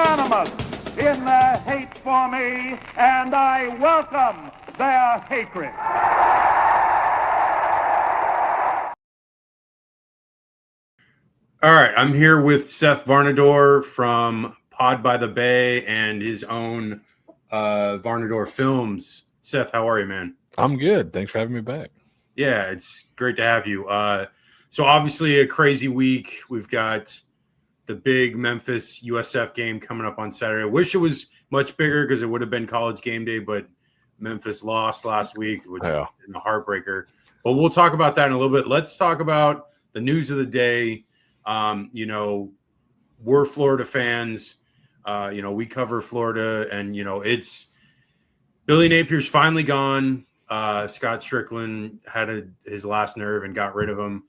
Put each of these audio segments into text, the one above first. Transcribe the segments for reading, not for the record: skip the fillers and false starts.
unanimous in their hate for me, and I welcome their hatred. All right, I'm here with Seth Varnador from Pod by the Bay and his own Varnador Films. Seth, how are you, man? I'm good. Thanks for having me back. Yeah, it's great to have you. So obviously a crazy week. We've got the big Memphis USF game coming up on Saturday. I wish it was much bigger because it would have been College game day, but Memphis lost last week, which is a heartbreaker. But we'll talk about that in a little bit. Let's talk about the news of the day. We're Florida fans. We cover Florida, and it's Billy Napier's finally gone. Scott Strickland had his last nerve and got rid of him.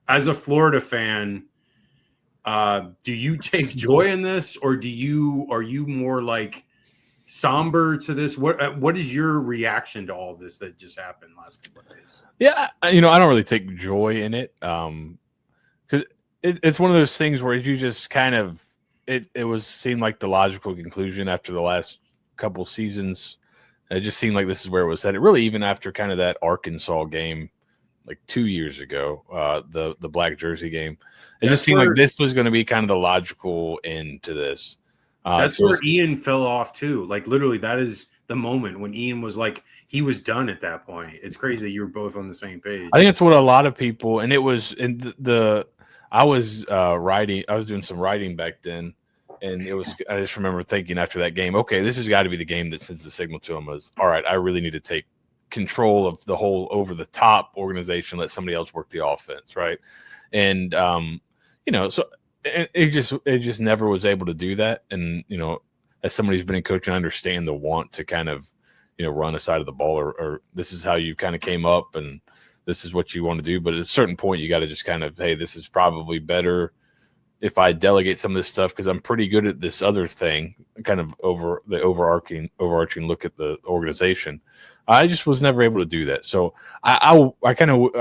As a Florida fan, do you take joy in this, or are you more like somber to this? What is your reaction to all of this that just happened last couple of days? Yeah, I don't really take joy in it, because it's one of those things where you just kind of seemed like the logical conclusion after the last couple seasons. It just seemed like this is where it was headed. Really, even after kind of that Arkansas game, like 2 years ago, the black jersey game, it just seemed like this was going to be kind of the logical end to this. That's where Ian fell off too. Like literally, that is the moment when Ian was like, he was done at that point. It's crazy that you were both on the same page. I think it's what a lot of people, and it was in I was writing. I was doing some writing back then, and I just remember thinking after that game, okay, this has got to be the game that sends the signal to him was, all right, I really need to take control of the whole over the top organization. Let somebody else work the offense, right? And so it just never was able to do that. And as somebody who's been in coaching, I understand the want to kind of run a side of the ball, or this is how you kind of came up and this is what you want to do. But at a certain point, you got to just kind of, hey, this is probably better if I delegate some of this stuff because I'm pretty good at this other thing, kind of over the overarching look at the organization. I just was never able to do that. So I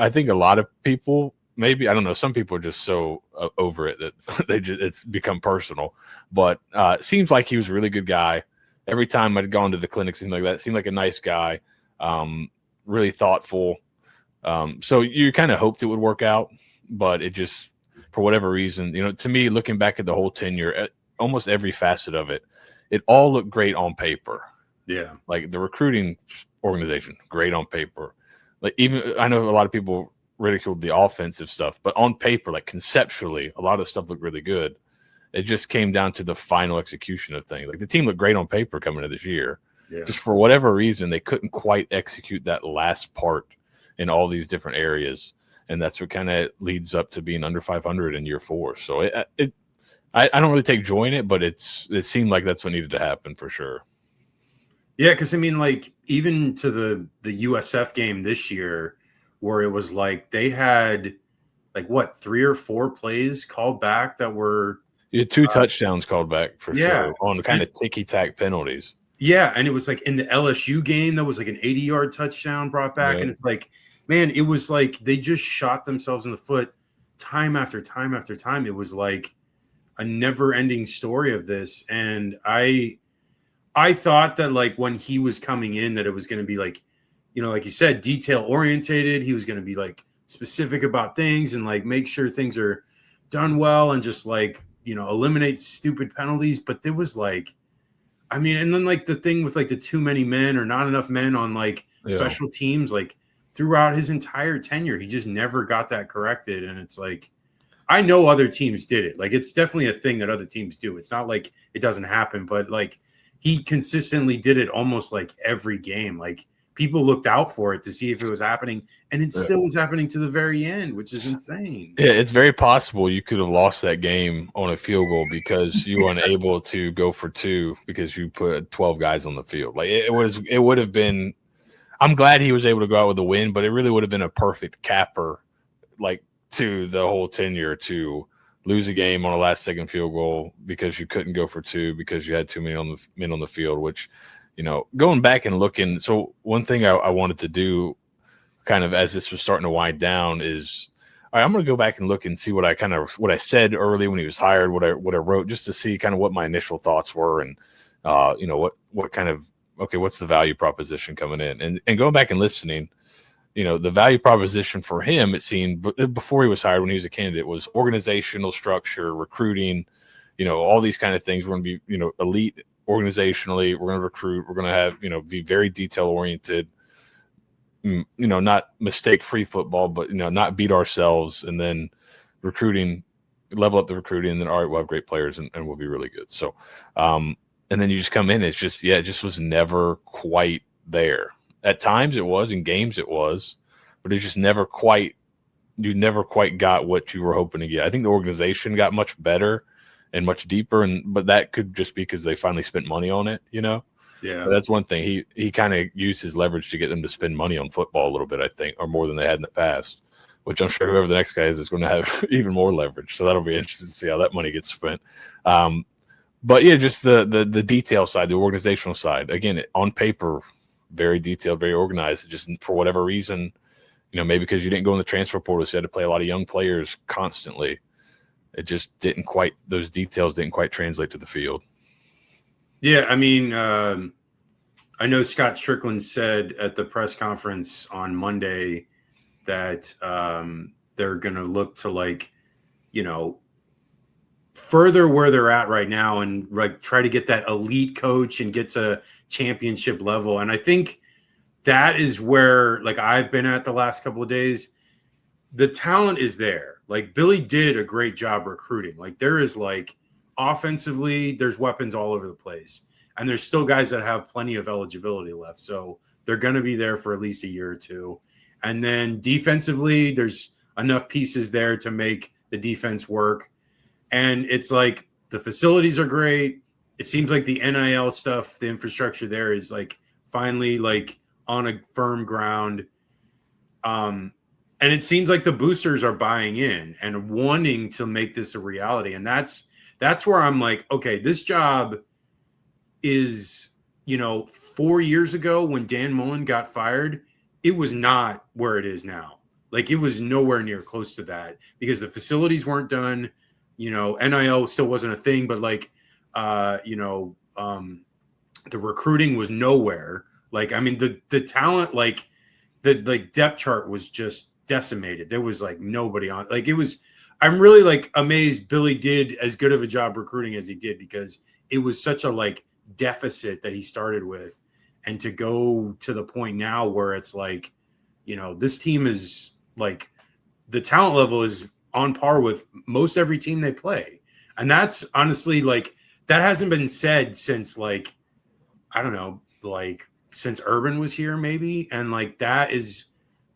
think a lot of people, maybe, I don't know, some people are just so over it that it's become personal. But it seems like he was a really good guy. Every time I'd gone to the clinics and like that, seemed like a nice guy, really thoughtful. So you kind of hoped it would work out, but it just, for whatever reason, to me, looking back at the whole tenure, at almost every facet of it, it all looked great on paper. Yeah. Like the recruiting organization, great on paper. Like even, I know a lot of people ridiculed the offensive stuff, but on paper, like conceptually, a lot of stuff looked really good. It just came down to the final execution of things. Like the team looked great on paper coming into this year. Yeah. Just for whatever reason, they couldn't quite execute that last part in all these different areas. And that's what kind of leads up to being under 500 in year 4. So I don't really take joy in it, but it seemed like that's what needed to happen for sure. Yeah, because I mean, like even to the USF game this year, where it was like they had like 3 or 4 plays called back that were. You had 2 touchdowns called back for sure on kind of ticky-tack penalties. Yeah, and it was like in the LSU game, that was like an 80-yard touchdown brought back. Yeah. And it's like, man, it was like they just shot themselves in the foot time after time after time. It was like a never-ending story of this. And I thought that like when he was coming in that it was going to be like, like you said, detail-orientated. He was going to be like specific about things and like make sure things are done well and just like, eliminate stupid penalties. But there was like, I mean, and then like the thing with like the too many men or not enough men on like special teams, like throughout his entire tenure, he just never got that corrected. And it's like, I know other teams did it. Like, it's definitely a thing that other teams do. It's not like it doesn't happen, but like he consistently did it almost like every game. Like people looked out for it to see if it was happening, and it still was happening to the very end, which is insane. Yeah, it's very possible you could have lost that game on a field goal because you weren't able to go for 2 because you put 12 guys on the field. Like it would have been. I'm glad he was able to go out with a win, but it really would have been a perfect capper, like to the whole tenure, to lose a game on a last-second field goal because you couldn't go for 2 because you had too many men on the field, which. Going back and looking, so one thing I wanted to do kind of as this was starting to wind down is all right, I'm going to go back and look and see what I said early when he was hired, what I wrote, just to see kind of what my initial thoughts were, and what kind of, okay, what's the value proposition coming in, and going back and listening. The value proposition for him, it seemed before he was hired, when he was a candidate, was organizational structure, recruiting, all these kind of things. We're going to be, elite organizationally. We're going to recruit. We're going to have, be very detail oriented, not mistake free football, but, not beat ourselves, and then level up the recruiting. And then, all right, we'll have great players and we'll be really good. So, and then you just come in. It's just, it just was never quite there. At times it was, in games it was, but it just never quite got what you were hoping to get. I think the organization got much better and much deeper, but that could just be because they finally spent money on it, Yeah. But that's one thing. He kind of used his leverage to get them to spend money on football a little bit, I think, or more than they had in the past, which I'm sure whoever the next guy is going to have even more leverage. So that'll be interesting to see how that money gets spent. But yeah, just the detail side, the organizational side, again, on paper, very detailed, very organized. Just for whatever reason, maybe because you didn't go in the transfer portal, so you had to play a lot of young players constantly. It just those details didn't quite translate to the field. Yeah, I mean, I know Scott Strickland said at the press conference on Monday that they're going to look to further where they're at right now and try to get that elite coach and get to championship level. And I think that is where I've been at the last couple of days. The talent is there. Billy did a great job recruiting. There is offensively, there's weapons all over the place. And there's still guys that have plenty of eligibility left. So they're going to be there for at least a year or two. And then defensively, there's enough pieces there to make the defense work. And it's the facilities are great. It seems like the NIL stuff, the infrastructure there is finally on a firm ground. And it seems like the boosters are buying in and wanting to make this a reality. And that's where I'm okay, this job is, 4 years ago when Dan Mullen got fired, it was not where it is now. It was nowhere near close to that because the facilities weren't done. NIL still wasn't a thing, but the recruiting was nowhere. The talent, the depth chart was just decimated. There was nobody on. It was. I'm really amazed Billy did as good of a job recruiting as he did because it was such a deficit that he started with, and to go to the point now where it's this team is the talent level is on par with most every team they play. And that's honestly that hasn't been said since I don't know, since Urban was here maybe. And that is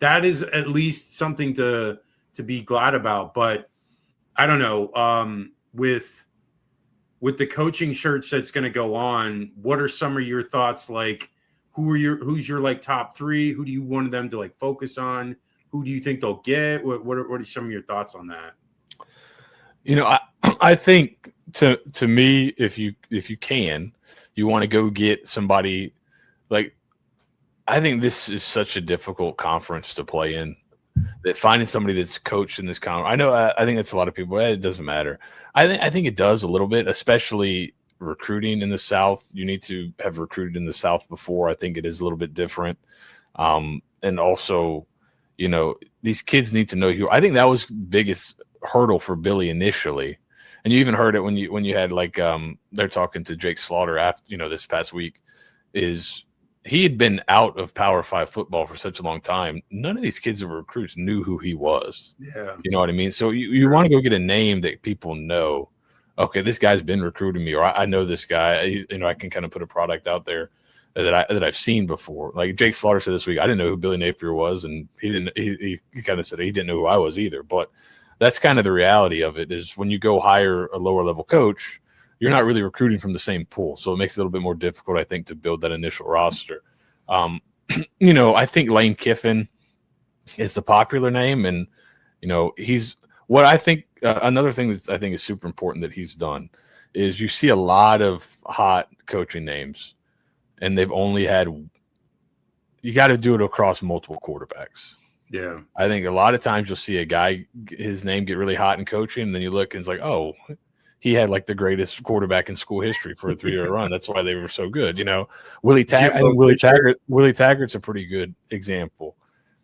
at least something to be glad about. But I don't know, with the coaching search that's going to go on, what are some of your thoughts? Who's your top three? Who do you want them to focus on? Who do you think they'll get? What are some of your thoughts on that? I think to me, if you can, you want to go get somebody I think this is such a difficult conference to play in that finding somebody that's coached in this conference. I know I think that's a lot of people. It doesn't matter. I think it does a little bit, especially recruiting in the South. You need to have recruited in the South before. I think it is a little bit different. And also, these kids need to know you. I think that was the biggest hurdle for Billy initially. And you even heard it when you had they're talking to Jake Slaughter after, this past week, is he had been out of Power 5 football for such a long time. None of these kids that were recruits knew who he was. Yeah. You know what I mean? So you want to go get a name that people know. Okay, this guy's been recruiting me, or I know this guy. I can kind of put a product out there that I've seen before. Jake Slaughter said this week, I didn't know who Billy Napier was, and he didn't. He kind of said he didn't know who I was either. But that's kind of the reality of it. Is when you go hire a lower level coach, you're not really recruiting from the same pool, so it makes it a little bit more difficult, I think, to build that initial roster. I think Lane Kiffin is the popular name, and he's what I think. Another thing that I think is super important that he's done is you see a lot of hot coaching names, and they've only had. You got to do it across multiple quarterbacks. Yeah. I think a lot of times you'll see a guy, his name get really hot in coaching, and then you look and it's like, oh, he had like the greatest quarterback in school history for a 3-year run. That's why they were so good. You know, I think Willie Taggart's a pretty good example,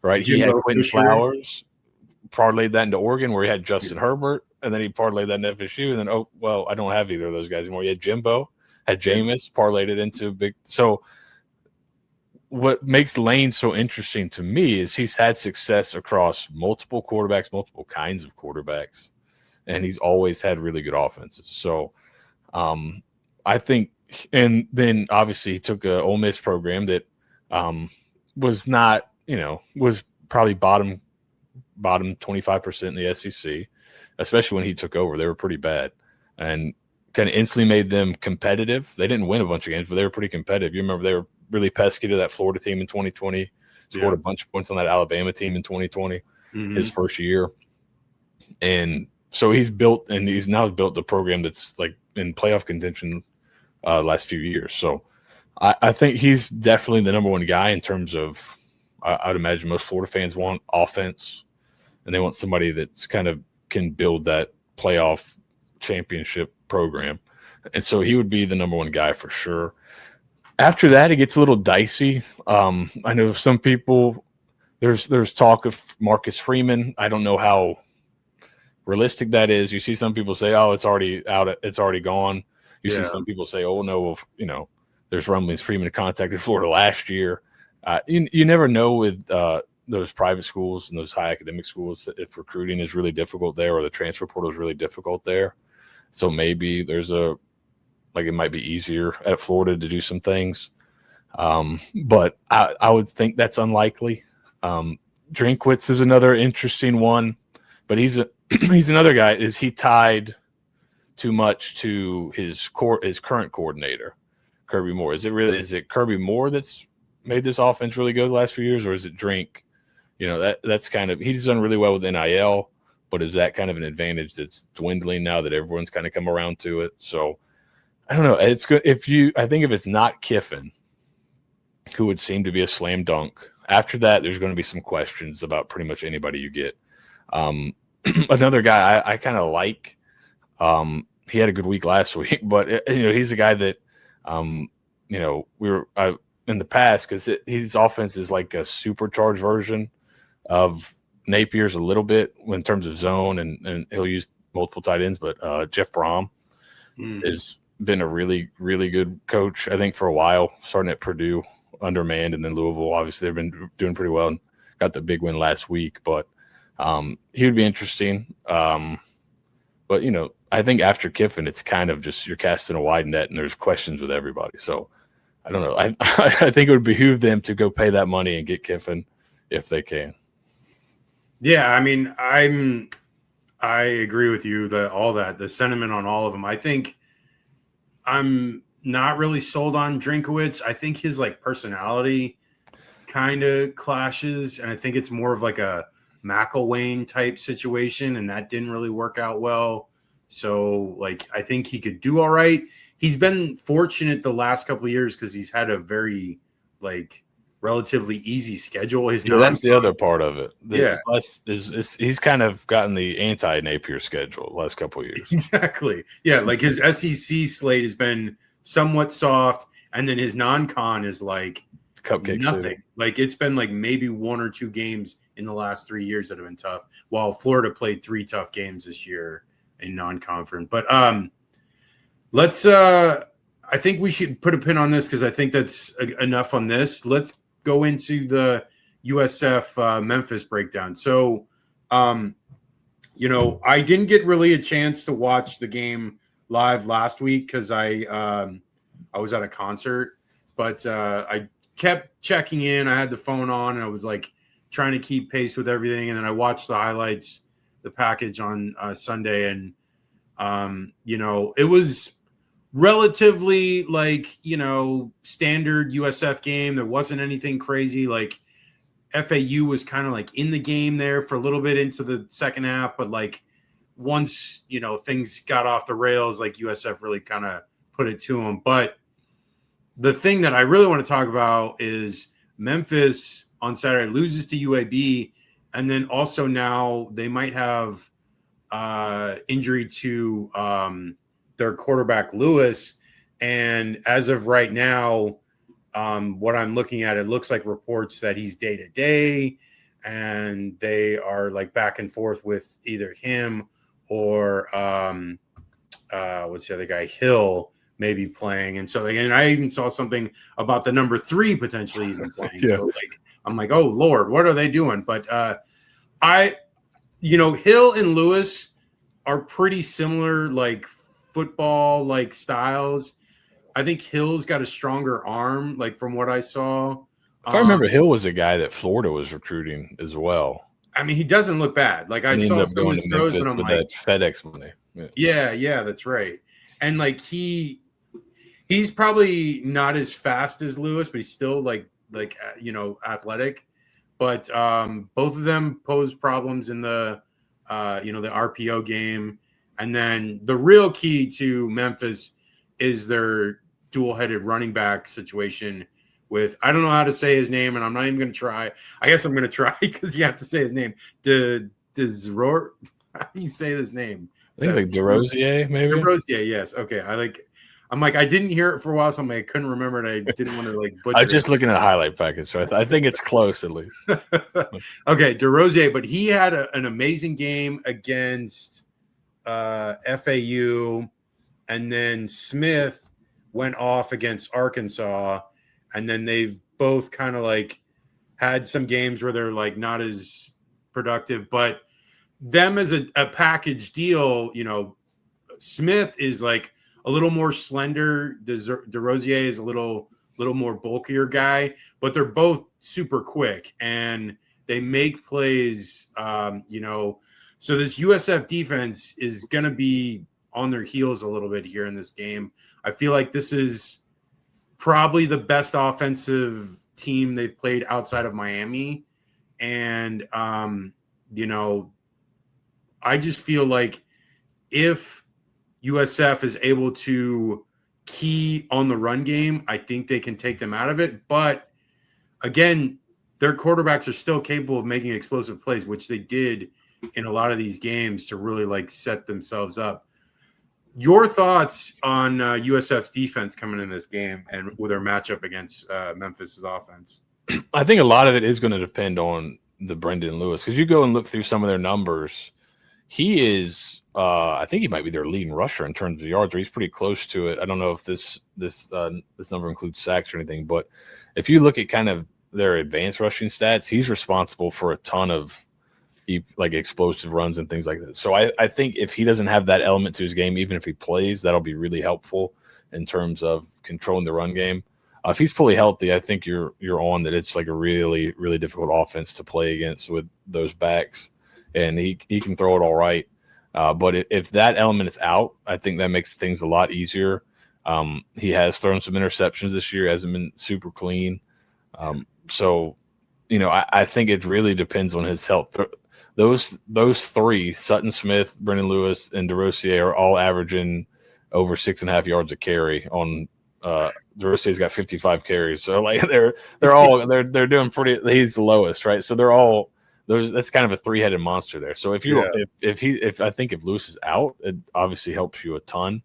right? He had Jimbo Quentin Fisher. Flowers, parlayed that into Oregon where he had Justin Herbert, and then he parlayed that into FSU, and then, oh, well, I don't have either of those guys anymore. He had Jimbo, had Jameis, parlayed it into big. So what makes Lane so interesting to me is he's had success across multiple quarterbacks, multiple kinds of quarterbacks, and he's always had really good offenses. So I think, and then obviously he took a Ole Miss program that was not, was probably bottom 25% in the SEC, especially when he took over. They were pretty bad and kind of instantly made them competitive. They didn't win a bunch of games, but they were pretty competitive. You remember they were really pesky to that Florida team in 2020, scored a bunch of points on that Alabama team in 2020, his first year. And so he's now built the program that's like in playoff contention last few years. So I think he's definitely the number one guy in terms of, I'd imagine most Florida fans want offense, and they want somebody that's kind of can build that playoff championship program. And so he would be the number one guy for sure. After that, it gets a little dicey. I know some people, there's talk of Marcus Freeman. I don't know how realistic that is. You see some people say, oh, it's already out. It's already gone. You see some people say, oh, no, there's rumblings Freeman contacted Florida last year. You never know with those private schools and those high academic schools if recruiting is really difficult there or the transfer portal is really difficult there. So maybe it might be easier at Florida to do some things. But I would think that's unlikely. Drinkwitz is another interesting one, but he's another guy. Is he tied too much to his current coordinator, Kirby Moore? Is it Kirby Moore that's made this offense really good the last few years, or is it Drink? That's kind of, he's done really well with NIL, but is that kind of an advantage that's dwindling now that everyone's kind of come around to it? So I don't know. It's good I think if it's not Kiffin, who would seem to be a slam dunk. After that, there's going to be some questions about pretty much anybody you get. Another guy I kind of like. He had a good week last week, but he's a guy that in the past, because his offense is like a supercharged version of Napier's a little bit in terms of zone, and he'll use multiple tight ends. But Jeff Brom has been a really, really good coach, I think, for a while, starting at Purdue, undermanned, and then Louisville. Obviously, they've been doing pretty well and got the big win last week. But he would be interesting. But, I think after Kiffin, it's kind of just you're casting a wide net and there's questions with everybody. So I don't know. I think it would behoove them to go pay that money and get Kiffin if they can. Yeah, I mean, I agree with you that the sentiment on all of them. I think I'm not really sold on Drinkowitz. I think his personality kind of clashes, and I think it's more of like a McElwain type situation, and that didn't really work out well. So I think he could do all right. He's been fortunate the last couple of years because he's had a very relatively easy schedule. That's the other part of it. Yeah, he's kind of gotten the anti-Napier schedule the last couple of years. Exactly. Yeah, his SEC slate has been somewhat soft, and then his non-con is Cupcake nothing. City. It's been maybe one or two games in the last 3 years that have been tough, while Florida played 3 tough games this year in non-conference. But let's I think we should put a pin on this because I think that's enough on this. Let's go into the USF-Memphis breakdown. So, I didn't get really a chance to watch the game live last week because I was at a concert, but I kept checking in. I had the phone on, and I was trying to keep pace with everything. And then I watched the highlights, the package on Sunday, and it was relatively standard USF game. There wasn't anything crazy. FAU was kind of in the game there for a little bit into the second half, but once things got off the rails, USF really kind of put it to them. But the thing that I really want to talk about is Memphis on Saturday loses to UAB, And then also now they might have injury to their quarterback Lewis. And as of right now, what I'm looking at, it looks like reports that he's day to day, and they are like back and forth with either him or what's the other guy, Hill, maybe playing. And so again, I even saw something about the number 3 potentially even playing. Yeah. So like, I'm like, oh Lord, what are they doing? But Hill and Lewis are pretty similar, like football like styles. I think Hill's got a stronger arm, like from what I saw. If I remember, Hill was a guy that Florida was recruiting as well. I mean, he doesn't look bad. Like I saw some of his throws, and I'm like, that FedEx money. Yeah, that's right. And like he's probably not as fast as Lewis, but he's still like athletic. But both of them pose problems in the the RPO game. And then the real key to Memphis is their dual-headed running back situation with, I don't know how to say his name, and I'm not even going to try. I guess I'm going to try because you have to say his name. How do you say this name? I think it's like DeRosier, maybe? DeRosier, yes. Okay. I'm like, I didn't hear it for a while, so I couldn't remember it. I didn't want to like butcher I was just looking at a highlight package, so I think it's close at least. Okay, DeRosier, but he had an amazing game against FAU, and then Smith went off against Arkansas, and then they've both kind of like had some games where they're like not as productive, but them as a package deal, Smith is like a little more slender. DeRosier is a little more bulkier guy, but they're both super quick and they make plays. So this USF defense is going to be on their heels a little bit here in this game. I feel like this is probably the best offensive team they've played outside of Miami, and I just feel like if USF is able to key on the run game, I think they can take them out of it. But again, their quarterbacks are still capable of making explosive plays, which they did in a lot of these games to really like set themselves up. Your thoughts on USF's defense coming in this game and with their matchup against Memphis's offense? I think a lot of it is going to depend on the Brendan Lewis, because you go and look through some of their numbers. He is, I think he might be their leading rusher in terms of yards, or he's pretty close to it. I don't know if this number includes sacks or anything, but if you look at kind of their advanced rushing stats, he's responsible for a ton of like explosive runs and things like that. So I think if he doesn't have that element to his game, even if he plays, that'll be really helpful in terms of controlling the run game. If he's fully healthy, I think you're on that. It's like a really, really difficult offense to play against with those backs, and he can throw it all right. But if that element is out, I think that makes things a lot easier. He has thrown some interceptions this year, hasn't been super clean. So, I think it really depends on his health. Those three, Sutton Smith, Brendan Lewis, and DeRosier, are all averaging over 6.5 yards a carry. On DeRosier's got 55 carries, so like they're all they're doing pretty. He's the lowest, right? So they're all those. That's kind of a 3-headed monster there. So if I think if Lewis is out, it obviously helps you a ton.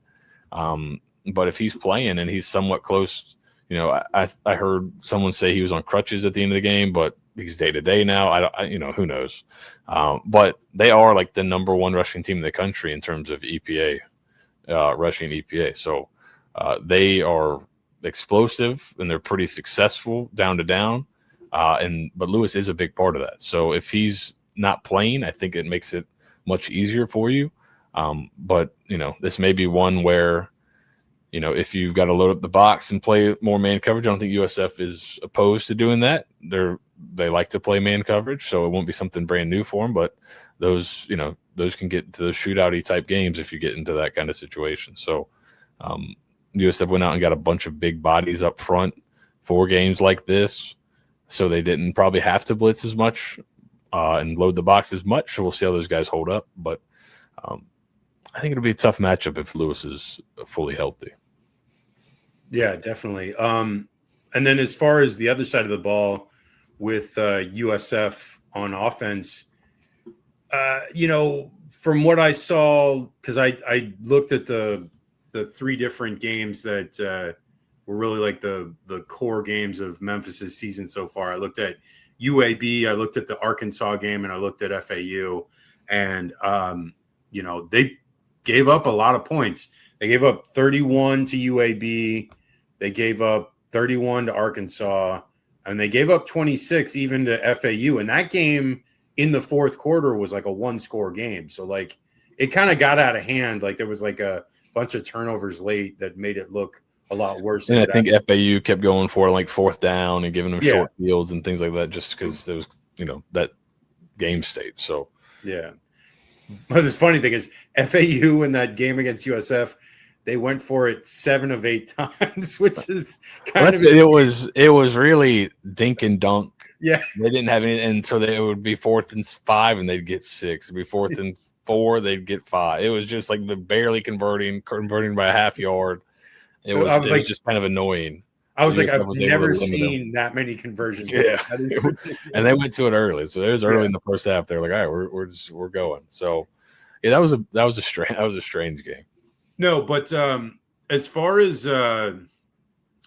But if he's playing and he's somewhat close, I heard someone say he was on crutches at the end of the game, but he's day to day now. Who knows? But they are like the number 1 rushing team in the country in terms of EPA, rushing EPA. So they are explosive and they're pretty successful down to down. But Lewis is a big part of that. So if he's not playing, I think it makes it much easier for you. But this may be one where, if you've got to load up the box and play more man coverage, I don't think USF is opposed to doing that. They like to play man coverage, so it won't be something brand new for them. But those can get to the shootout-y type games if you get into that kind of situation. So USF went out and got a bunch of big bodies up front for games like this, so they didn't probably have to blitz as much and load the box as much. So we'll see how those guys hold up. But I think it'll be a tough matchup if Lewis is fully healthy. Yeah, definitely. And then as far as the other side of the ball with USF, on offense. From what I saw, because I looked at the three different games that were really like the core games of Memphis's season so far. I looked at UAB, I looked at the Arkansas game, and I looked at FAU, and they gave up a lot of points. They gave up 31 to UAB, they gave up 31 to Arkansas, and they gave up 26 even to FAU. And that game in the fourth quarter was like a one-score game. So like it kind of got out of hand. Like there was like a bunch of turnovers late that made it look a lot worse. And I think FAU kept going for like fourth down and giving them short fields and things like that, just because there was, that game state. So yeah. But the funny thing is FAU in that game against USF, they went for it 7 of 8 times, which is kind of it was really dink and dunk. Yeah, they didn't have any, and so it would be 4th and 5, and they'd get 6. It'd be 4th and 4, they'd get 5. It was just like the barely converting by a half yard. It was just kind of annoying. I was like, I've never seen that many conversions. Yeah, and they went to it early, so it was early in the first half. They're like, all right, we're going. So yeah, that was a strange game. No, but as far as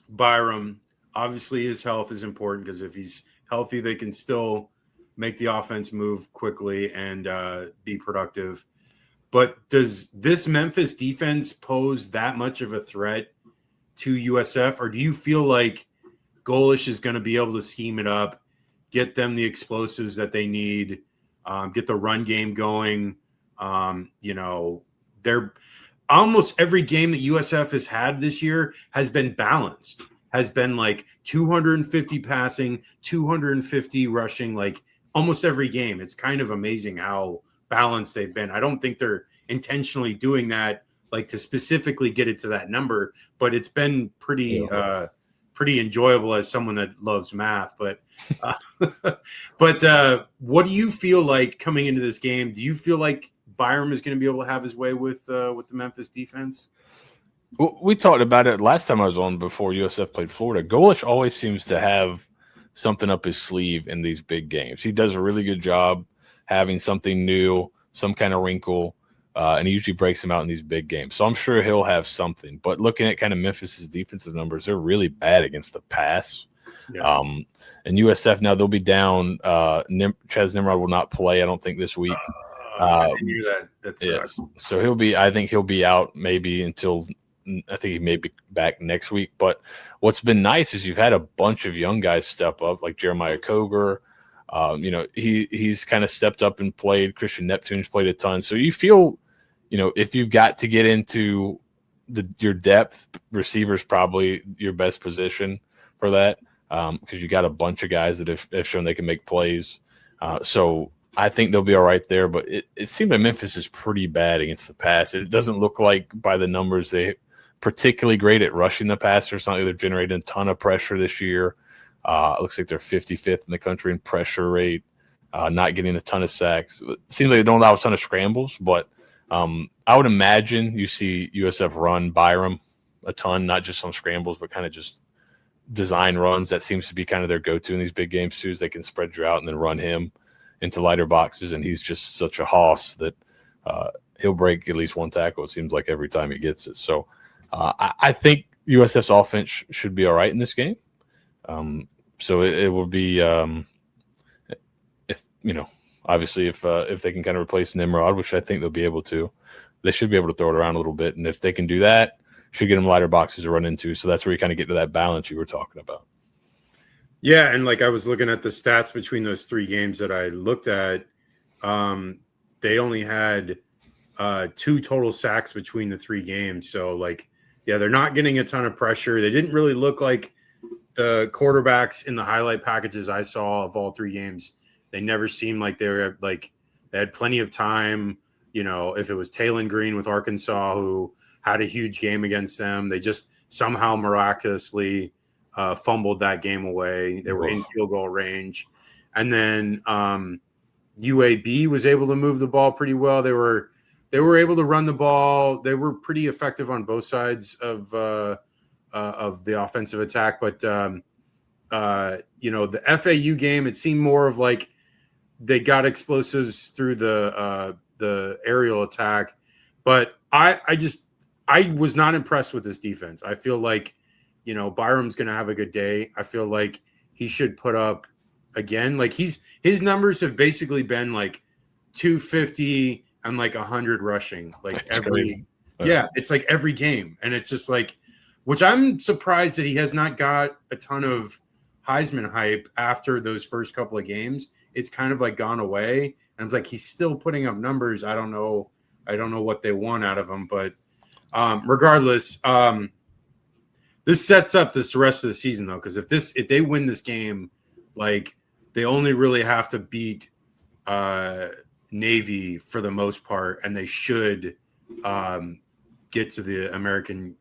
Byram, obviously his health is important, because if he's healthy, they can still make the offense move quickly and be productive. But does this Memphis defense pose that much of a threat to USF, or do you feel like Golish is going to be able to scheme it up, get them the explosives that they need, get the run game going? They're almost every game that USF has had this year has been balanced, has been like 250 passing, 250 rushing, like almost every game. It's kind of amazing how balanced they've been. I don't think they're intentionally doing that, like to specifically get it to that number, but it's been pretty enjoyable as someone that loves math. But what do you feel like coming into this game? Do you feel like Byram is going to be able to have his way with the Memphis defense? Well, we talked about it last time I was on before USF played Florida. Golish always seems to have something up his sleeve in these big games. He does a really good job having something new, some kind of wrinkle, and he usually breaks them out in these big games. So I'm sure he'll have something. But looking at kind of Memphis's defensive numbers, they're really bad against the pass. Yeah. And USF now, they'll be down. Chaz Nimrod will not play, I don't think, this week. I knew that. That's yes. So I think he'll be out maybe until I think he may be back next week. But what's been nice is you've had a bunch of young guys step up, like Jeremiah Koger. He's kind of stepped up and played. Christian Neptune's played a ton. So you feel, if you've got to get into your depth, receiver's probably your best position for that, because you got a bunch of guys that have shown they can make plays. So I think they'll be all right there. But it seemed like Memphis is pretty bad against the pass. It doesn't look like by the numbers they particularly great at rushing the passer. It's not like they're generating a ton of pressure this year. It looks like they're 55th in the country in pressure rate, not getting a ton of sacks. It seems like they don't allow a ton of scrambles, but I would imagine you see USF run Byram a ton, not just on scrambles, but kind of just design runs. That seems to be kind of their go-to in these big games too, is they can spread you out and then run him into lighter boxes, and he's just such a hoss that he'll break at least one tackle, it seems like, every time he gets it. So I think USF's offense should be all right in this game. So it will be obviously if they can kind of replace Nimrod, which I think they'll be able to, they should be able to throw it around a little bit. And if they can do that, should get them lighter boxes to run into. So that's where you kind of get to that balance you were talking about. Yeah, and like I was looking at the stats between those 3 games that I looked at, they only had 2 total sacks between the 3 games. So like, yeah, they're not getting a ton of pressure. They didn't really look like the quarterbacks in the highlight packages I saw of all 3 games. They never seemed like they had plenty of time. If it was Talon Green with Arkansas, who had a huge game against them, they just somehow miraculously fumbled that game away. They were in field goal range. And then UAB was able to move the ball pretty well. They were able to run the ball. They were pretty effective on both sides of the offensive attack. But the FAU game, it seemed more of like they got explosives through the aerial attack, but I was not impressed with this defense. I feel like, Byram's going to have a good day. I feel like he should put up again. Like his numbers have basically been like 250 and like 100 rushing, like That's crazy. it's like every game. And it's just like, which I'm surprised that he has not got a ton of Heisman hype after those first couple of games. It's kind of like gone away. And it's like, he's still putting up numbers. I don't know what they want out of him, but regardless, this sets up this rest of the season though. Cause if they win this game, like they only really have to beat Navy for the most part, and they should get to the American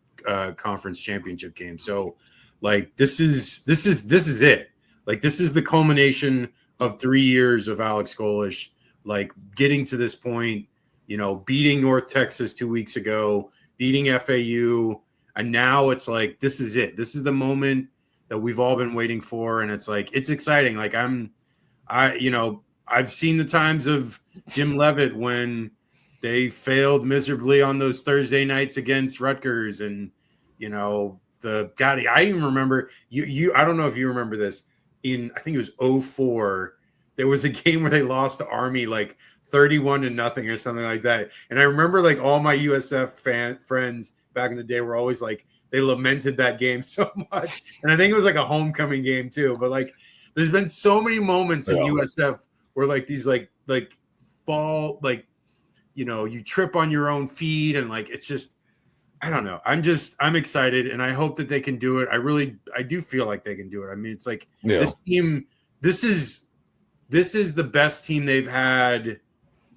Conference Championship game. So, like this is it. Like this is the culmination of 3 years of Alex Golish, like getting to this point. Beating North Texas 2 weeks ago, beating FAU, and now it's like this is it. This is the moment that we've all been waiting for, and it's like it's exciting. Like I've seen the times of Jim Leavitt when they failed miserably on those Thursday nights against Rutgers, and I even remember you I don't know if you remember this, I think it was 2004, there was a game where they lost to Army like 31-0 or something like that. And I remember like all my USF friends back in the day were always like, they lamented that game so much. And I think it was like a homecoming game too. But like, there's been so many moments in USF where like these like fall, like, you trip on your own feet, and like, it's just, I don't know. I'm excited, and I hope that they can do it. I do feel like they can do it. I mean, it's like this team, this is the best team they've had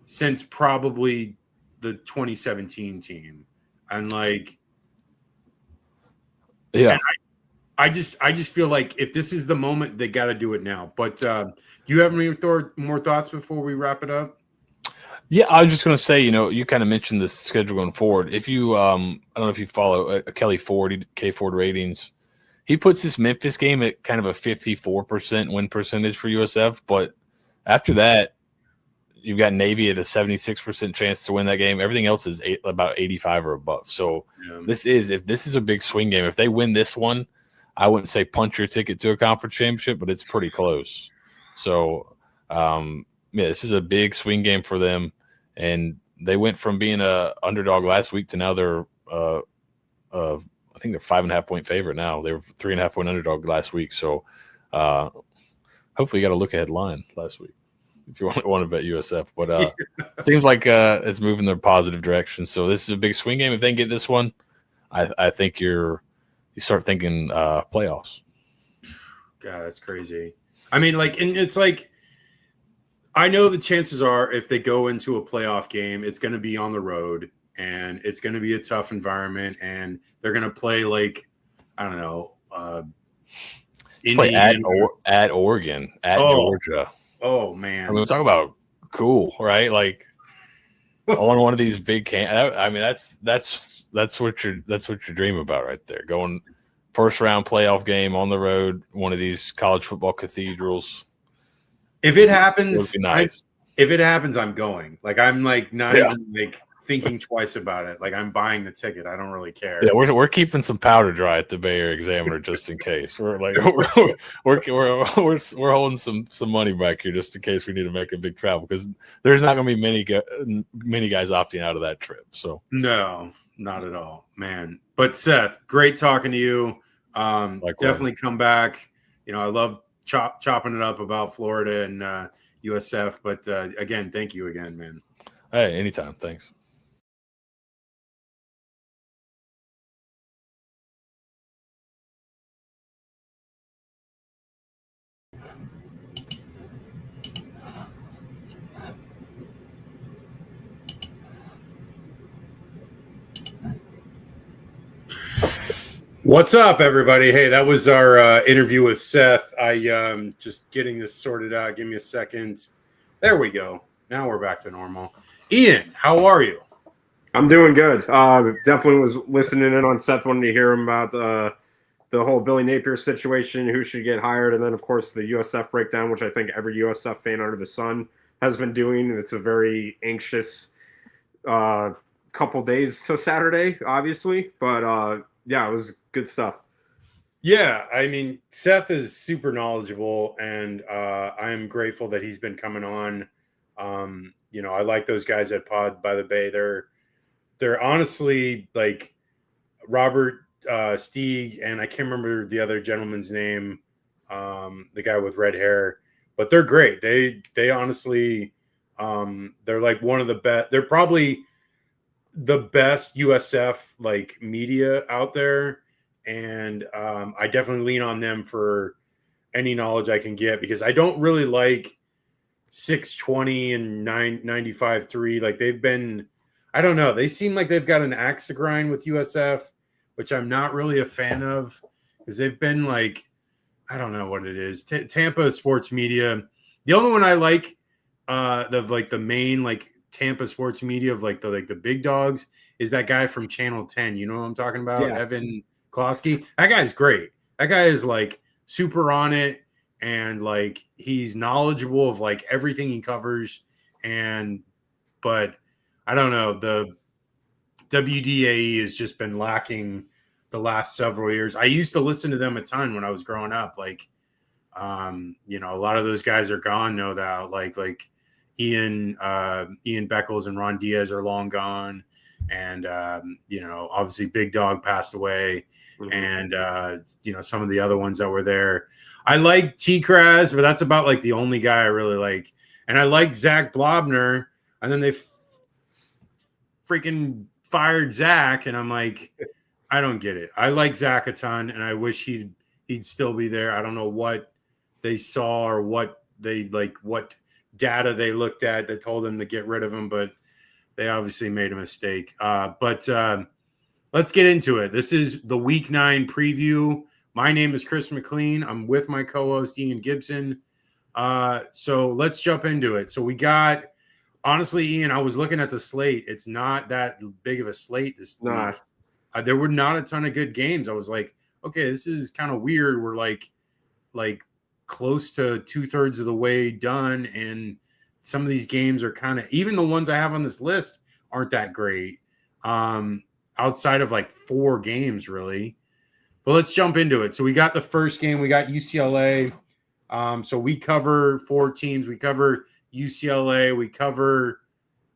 since probably the 2017 team. And like, I just feel like if this is the moment, they got to do it now. But do you have any more thoughts before we wrap it up? Yeah, I was just going to say, you kind of mentioned the schedule going forward. If you, I don't know if you follow Kelly Ford, K Ford ratings, he puts this Memphis game at kind of a 54% win percentage for USF. But after that, you've got Navy at a 76% chance to win that game. Everything else is about 85 or above. So if this is a big swing game, if they win this one, I wouldn't say punch your ticket to a conference championship, but it's pretty close. So, this is a big swing game for them. And they went from being a underdog last week to now they're, I think they're 5.5 point favorite now. They were 3.5 point underdog last week. So, hopefully you got a look ahead line last week if you want to bet USF. But it seems like it's moving in the positive direction. So this is a big swing game. If they can get this one, I think you start thinking playoffs. God, that's crazy. I mean, like, and it's like, I know the chances are if they go into a playoff game, it's going to be on the road, and it's going to be a tough environment, and they're going to play like, I don't know, play at Oregon, at Georgia. Oh man, I mean, talk about cool, right? Like on one of these big I mean, that's what you dream about right there. Going first round playoff game on the road, one of these college football cathedrals. If it happens, nice. If it happens, I'm going. Like I'm like not even like thinking twice about it. Like I'm buying the ticket. I don't really care. Yeah, we're keeping some powder dry at the Bay Area Examiner just in case. We're like we're holding some money back here just in case we need to make a big travel, because there's not going to be many guys opting out of that trip. So no, not at all, man. But Seth, great talking to you. Definitely come back. I love chopping it up about Florida and USF. But again, thank you again, man. Hey, anytime. Thanks. What's up, everybody? Hey, that was our interview with Seth. I just getting this sorted out. Give me a second. There we go. Now we're back to normal. Ian, how are you? I'm doing good. Definitely was listening in on Seth, wanting to hear him about the the whole Billy Napier situation, who should get hired, and then of course the USF breakdown, which I think every USF fan under the sun has been doing. It's a very anxious couple days to Saturday, obviously, but yeah, it was good stuff. Yeah, I mean, Seth is super knowledgeable, and I am grateful that he's been coming on. I like those guys at Pod by the Bay. They're honestly like Robert Stieg, and I can't remember the other gentleman's name, the guy with red hair, but they're great. They honestly, they're like one of the best. They're probably the best USF like media out there. And I definitely lean on them for any knowledge I can get, because I don't really like 620 and 995.3. Like they've been, I don't know. They seem like they've got an axe to grind with USF, which I'm not really a fan of, because they've been like, I don't know what it is. Tampa sports media. The only one I like, the main like Tampa sports media of like the big dogs, is that guy from Channel 10. You know what I'm talking about? Yeah. Evan Klosky. That guy's great. That guy is like super on it, and like he's knowledgeable of like everything he covers. But I don't know, the WDAE has just been lacking the last several years. I used to listen to them a ton when I was growing up. Like, a lot of those guys are gone now. That like Ian Beckles and Ron Diaz are long gone. And, obviously Big Dog passed away. Mm-hmm. And, some of the other ones that were there. I like T-Kraz, but that's about like the only guy I really like. And I like Zach Blobner. And then they freaking fired Zach. And I'm like, I don't get it. I like Zach a ton, and I wish he'd still be there. I don't know what they saw or what data they looked at that told them to get rid of him, but they obviously made a mistake. But let's get into it. This is the Week 9 preview. My name is Chris McLean. I'm with my co-host Ian Gibson. So let's jump into it. So we got, honestly, Ian, I was looking at the slate. It's not that big of a slate this week. There were not a ton of good games. I was like, okay, this is kind of weird. We're like close to 2/3 of the way done, and some of these games are kind of, even the ones I have on this list aren't that great. Outside of like 4 games, really. But let's jump into it. So we got the first game. We got UCLA. So we cover 4 teams. We cover UCLA. We cover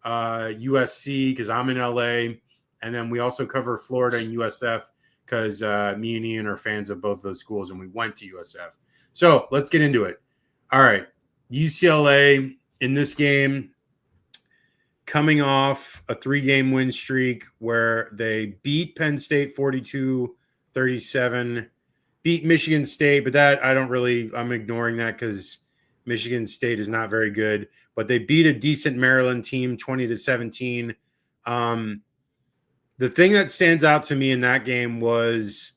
USC because I'm in LA. And then we also cover Florida and USF because me and Ian are fans of both those schools, and we went to USF. So let's get into it. All right. UCLA in this game, coming off a 3-game win streak where they beat Penn State 42-37, beat Michigan State, but that I'm ignoring that because Michigan State is not very good. But they beat a decent Maryland team 20-17. The thing that stands out to me in that game was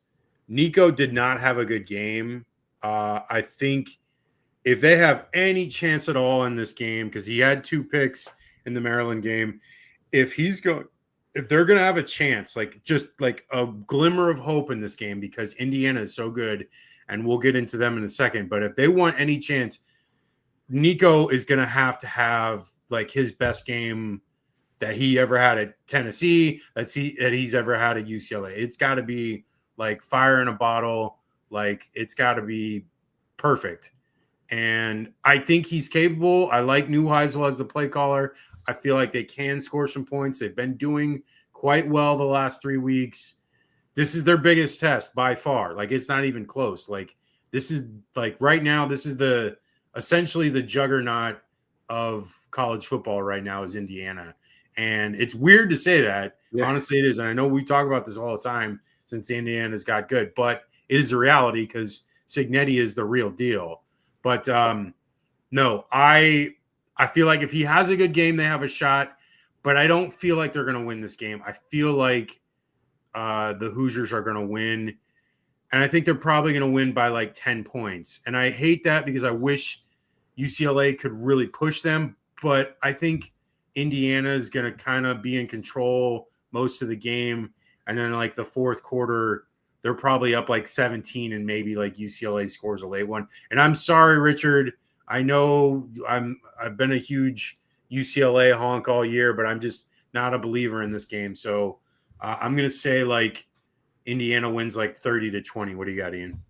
Nico did not have a good game. I think if they have any chance at all in this game, because he had 2 picks in the Maryland game, if they're going to have a chance, like just like a glimmer of hope in this game, because Indiana is so good, and we'll get into them in a second. But if they want any chance, Nico is going to have like his best game that he ever had at Tennessee, that he's ever had at UCLA. It's got to be like fire in a bottle. Like it's got to be perfect. And I think he's capable. I like Neuheisel as the play caller. I feel like they can score some points. They've been doing quite well the last 3 weeks. This is their biggest test by far. Like it's not even close. Like this is like right now, this is essentially the juggernaut of college football right now is Indiana. And it's weird to say that. Yeah. Honestly, it is. And I know we talk about this all the time since Indiana's got good, but it is a reality because Cignetti is the real deal. But no, I feel like if he has a good game, they have a shot. But I don't feel like they're going to win this game. I feel like the Hoosiers are going to win. And I think they're probably going to win by like 10 points. And I hate that because I wish UCLA could really push them. But I think Indiana is going to kind of be in control most of the game. And then like the fourth quarter, they're probably up like 17 and maybe like UCLA scores a late one. And I'm sorry, Richard. I know I've been a huge UCLA honk all year, but I'm just not a believer in this game. So I'm going to say like Indiana wins like 30-20. What do you got, Ian?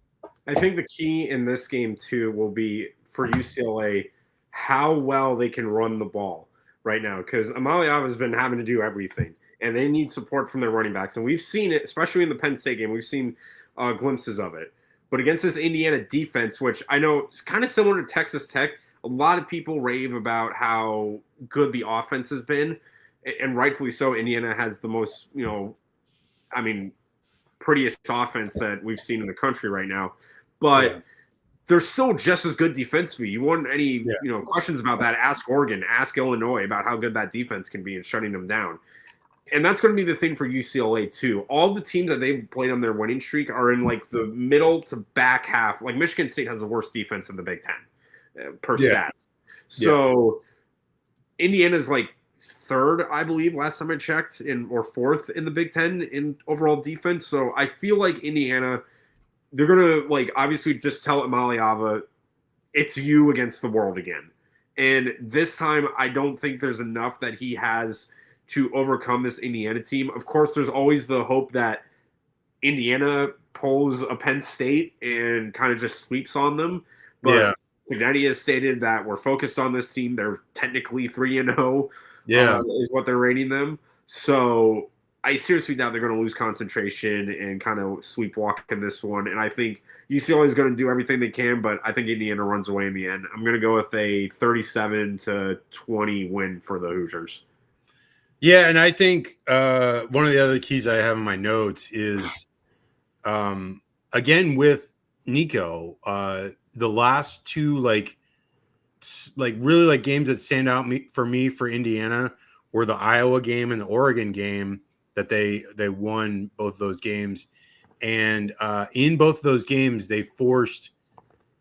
I think the key in this game too will be for UCLA how well they can run the ball right now, because Amaliava has been having to do everything, and they need support from their running backs. And we've seen it, especially in the Penn State game. We've seen glimpses of it. But against this Indiana defense, which I know is kind of similar to Texas Tech, a lot of people rave about how good the offense has been, and rightfully so. Indiana has the most, prettiest offense that we've seen in the country right now. But they're still just as good defensively. You want any questions about that, ask Oregon, ask Illinois about how good that defense can be in shutting them down. And that's going to be the thing for UCLA too. All the teams that they've played on their winning streak are in like the middle to back half. Like Michigan State has the worst defense in the Big Ten per stats. So Indiana's like third, I believe, last time I checked, or fourth in the Big Ten in overall defense. So I feel like Indiana, they're going to like obviously just tell Amaliava, it's you against the world again. And this time, I don't think there's enough that he has to overcome this Indiana team. Of course, there's always the hope that Indiana pulls a Penn State and kind of just sleeps on them. But Signetti has stated that we're focused on this team. They're technically 3-0 is what they're rating them. So I seriously doubt they're going to lose concentration and kind of sleepwalk in this one. And I think UCLA is going to do everything they can, but I think Indiana runs away in the end. I'm going to go with a 37-20 win for the Hoosiers. Yeah, and I think one of the other keys I have in my notes is, again, with Nico, the last two like really like games that stand out for Indiana were the Iowa game and the Oregon game that they won both those games. And in both of those games, they forced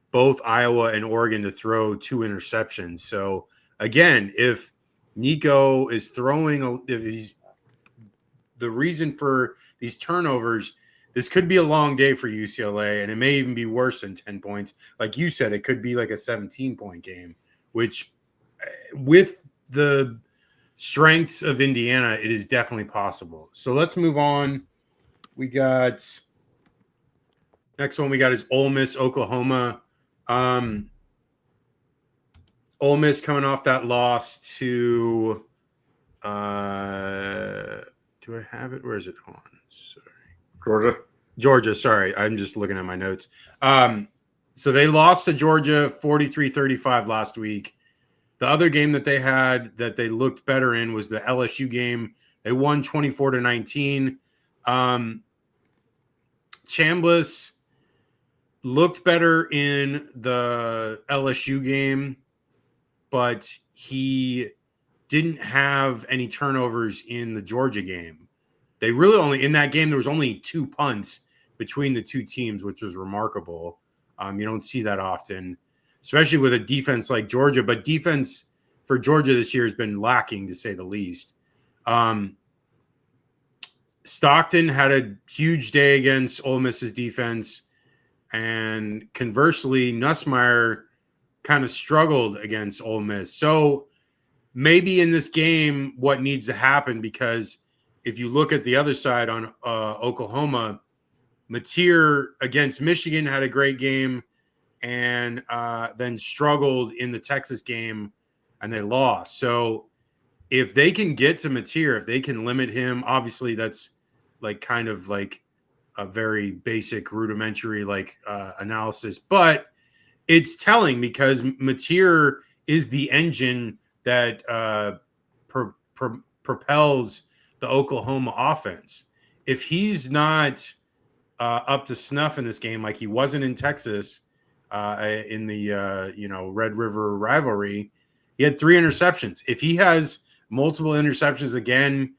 both Iowa and Oregon to throw 2 interceptions. So again, if Nico is throwing, if he's the reason for these turnovers, this could be a long day for UCLA, and it may even be worse than 10 points. Like you said, it could be like a 17-point game, which with the strengths of Indiana, it is definitely possible. So let's move on. We got next one. We got is Ole Miss, Oklahoma. Ole Miss coming off that loss to do I have it? Where is it on? Sorry. Georgia, sorry. I'm just looking at my notes. So they lost to Georgia 43-35 last week. The other game that they had that they looked better in was the LSU game. They won 24-19. Chambliss looked better in the LSU game, but he didn't have any turnovers in the Georgia game. They really only, in that game, there was only 2 punts between the two teams, which was remarkable. You don't see that often, especially with a defense like Georgia. But defense for Georgia this year has been lacking, to say the least. Stockton had a huge day against Ole Miss's defense. And conversely, Nussmeier kind of struggled against Ole Miss. So maybe in this game, what needs to happen, because if you look at the other side on Oklahoma, Mateer against Michigan had a great game and then struggled in the Texas game and they lost. So if they can get to Mateer, if they can limit him, obviously that's like kind of like a very basic rudimentary analysis, but it's telling because Mateer is the engine that propels the Oklahoma offense. If he's not up to snuff in this game, like he wasn't in Texas in the Red River rivalry, he had 3 interceptions. If he has multiple interceptions again,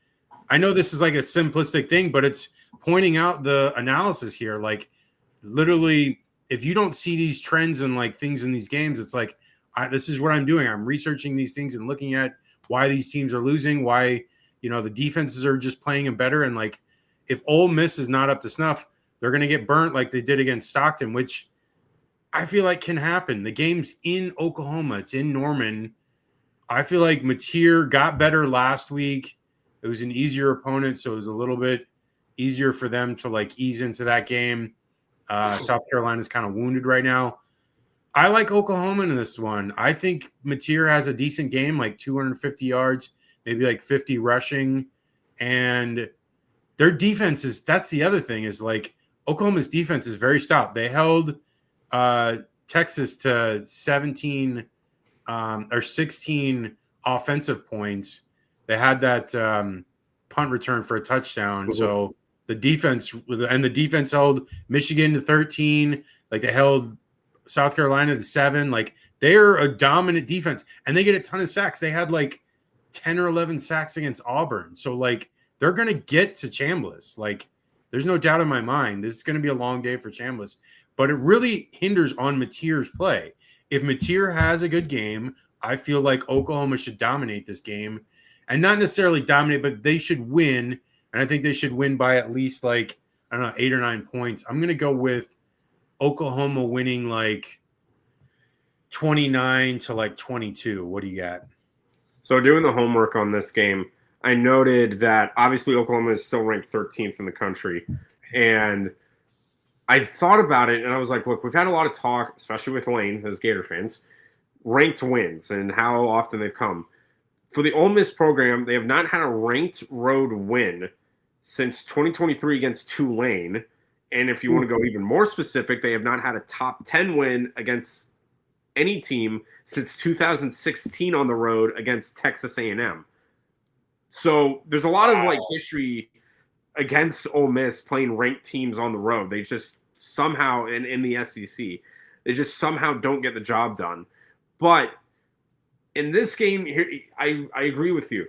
I know this is like a simplistic thing, but it's pointing out the analysis here. Like literally, if you don't see these trends and like things in these games, it's like, this is what I'm doing. I'm researching these things and looking at why these teams are losing, why, the defenses are just playing them better. And like, if Ole Miss is not up to snuff, they're going to get burnt like they did against Stockton, which I feel like can happen. The game's in Oklahoma. It's in Norman. I feel like Mateer got better last week. It was an easier opponent, so it was a little bit easier for them to like ease into that game. South Carolina's kind of wounded right now. I like Oklahoma in this one. I think Mateer has a decent game, like 250 yards, maybe like 50 rushing. And their defense is – that's the other thing is like Oklahoma's defense is very stout. They held Texas to 17 or 16 offensive points. They had that punt return for a touchdown. Mm-hmm. So the defense held Michigan to 13. Like they held South Carolina to 7. Like they're a dominant defense and they get a ton of sacks. They had like 10 or 11 sacks against Auburn. So like they're going to get to Chambliss. Like there's no doubt in my mind. This is going to be a long day for Chambliss, but it really hinders on Mateer's play. If Mateer has a good game, I feel like Oklahoma should dominate this game and not necessarily dominate, but they should win. And I think they should win by at least like, I don't know, 8 or 9 points. I'm going to go with Oklahoma winning like 29 to like 22. What do you got? So doing the homework on this game, I noted that obviously Oklahoma is still ranked 13th in the country. And I thought about it and I was like, look, we've had a lot of talk, especially with Lane, as Gator fans, ranked wins and how often they've come. For the Ole Miss program, they have not had a ranked road win since 2023 against Tulane. And if you want to go even more specific, they have not had a top 10 win against any team since 2016 on the road against Texas A&M. So there's a lot of like history against Ole Miss playing ranked teams on the road. They just somehow, in the SEC, they just somehow don't get the job done. But in this game here, I agree with you.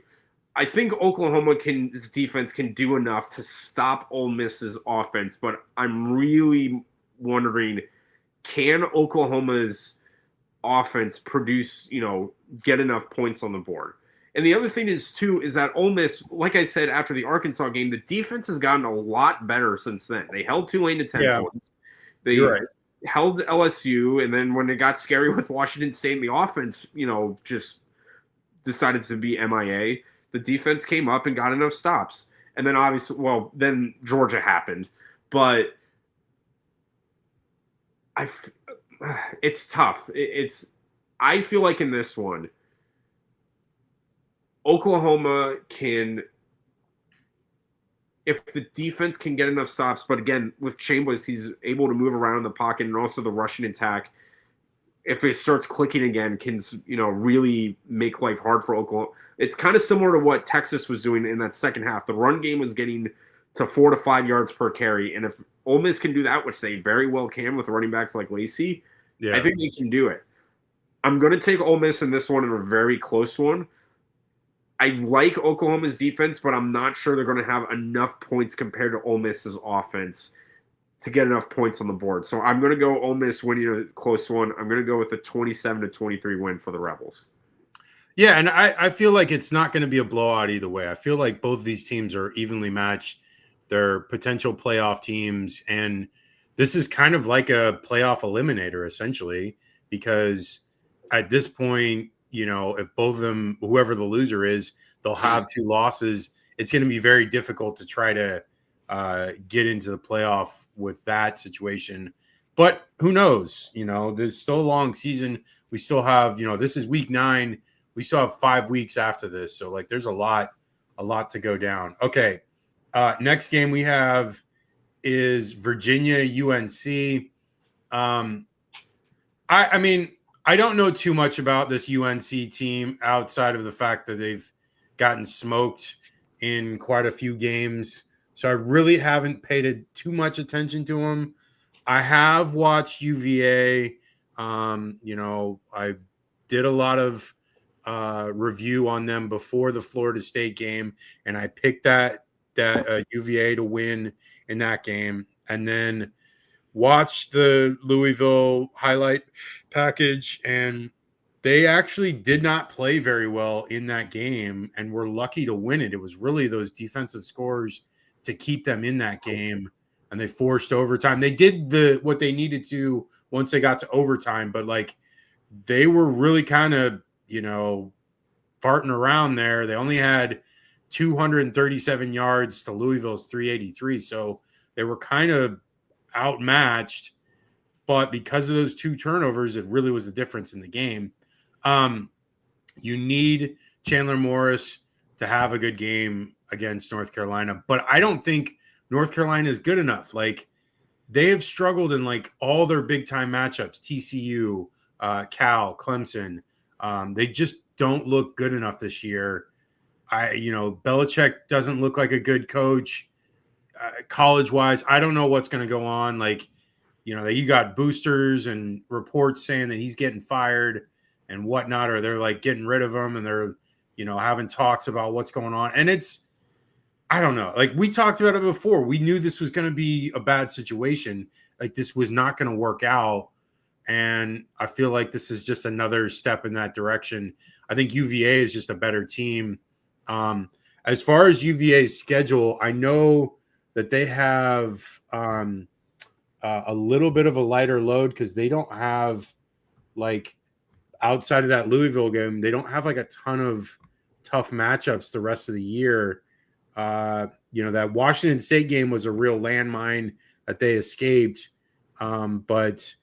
I think Oklahoma's defense can do enough to stop Ole Miss's offense, but I'm really wondering, can Oklahoma's offense produce, get enough points on the board? And the other thing is that Ole Miss, like I said, after the Arkansas game, the defense has gotten a lot better since then. They held Tulane to 10 points. They held LSU, and then when it got scary with Washington State, the offense, just decided to be MIA. The defense came up and got enough stops. And then obviously, then Georgia happened. But it's tough. I feel like in this one, Oklahoma can, if the defense can get enough stops, but again, with Chambliss, he's able to move around in the pocket and also the rushing attack, if it starts clicking again, can, really make life hard for Oklahoma. It's kind of similar to what Texas was doing in that second half. The run game was getting to 4 to 5 yards per carry. And if Ole Miss can do that, which they very well can with running backs like Lacey, I think they can do it. I'm going to take Ole Miss in this one in a very close one. I like Oklahoma's defense, but I'm not sure they're going to have enough points compared to Ole Miss's offense to get enough points on the board. So I'm going to go Ole Miss winning a close one. I'm going to go with a 27-23 win for the Rebels. Yeah, and I feel like it's not going to be a blowout either way. I feel like both of these teams are evenly matched. They're potential playoff teams, and this is kind of like a playoff eliminator, essentially, because at this point, if both of them, whoever the loser is, they'll have 2 losses. It's going to be very difficult to try to get into the playoff with that situation. But who knows? There's still a long season. We still have, this is week 9. We still have 5 weeks after this. So, there's a lot to go down. Okay. Next game we have is Virginia UNC. I mean, I don't know too much about this UNC team outside of the fact that they've gotten smoked in quite a few games. So I really haven't paid too much attention to them. I have watched UVA. I did a lot of review on them before the Florida State game, and I picked that UVA to win in that game, and then watched the Louisville highlight package, and they actually did not play very well in that game and were lucky to win it. It was really those defensive scores to keep them in that game. and they forced overtime. They did what they needed to once they got to overtime, but like they were really kind of, farting around there. They only had 237 yards to Louisville's 383. So they were kind of outmatched, but because of those 2 turnovers, it really was the difference in the game. You need Chandler Morris to have a good game against North Carolina, but I don't think North Carolina is good enough. Like they have struggled in like all their big time matchups, TCU, Cal, Clemson. They just don't look good enough this year. Belichick doesn't look like a good coach college wise. I don't know what's going to go on. Like, you got boosters and reports saying that he's getting fired and whatnot, or they're like getting rid of him and they're, having talks about what's going on. And I don't know. Like we talked about it before. We knew this was going to be a bad situation. Like this was not going to work out. And I feel like this is just another step in that direction. I think UVA is just a better team. As far as UVA's schedule, I know that they have a little bit of a lighter load because they don't have like outside of that Louisville game, they don't have like a ton of tough matchups the rest of the year. That Washington State game was a real landmine that they escaped. But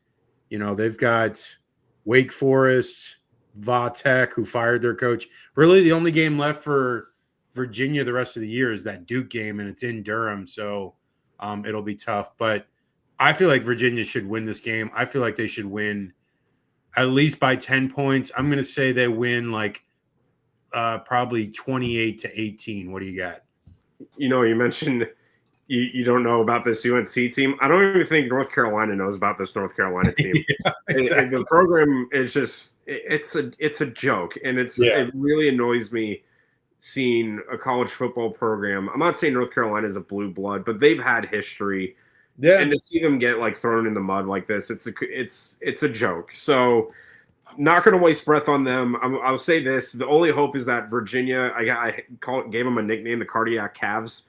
they've got Wake Forest, Va-Tech, who fired their coach. Really, the only game left for Virginia the rest of the year is that Duke game, and it's in Durham, so it'll be tough. But I feel like Virginia should win this game. I feel like they should win at least by 10 points. I'm going to say they win like probably 28-18. What do you got? You mentioned you don't know about this UNC team. I don't even think North Carolina knows about this North Carolina team. Yeah, exactly. The program is just it's a joke, and it really annoys me seeing a college football program. I'm not saying North Carolina is a blue blood, but they've had history. Yeah, and to see them get like thrown in the mud like this, it's a joke. So, not going to waste breath on them. I'll say this: the only hope is that Virginia. Gave them a nickname, the Cardiac Calves.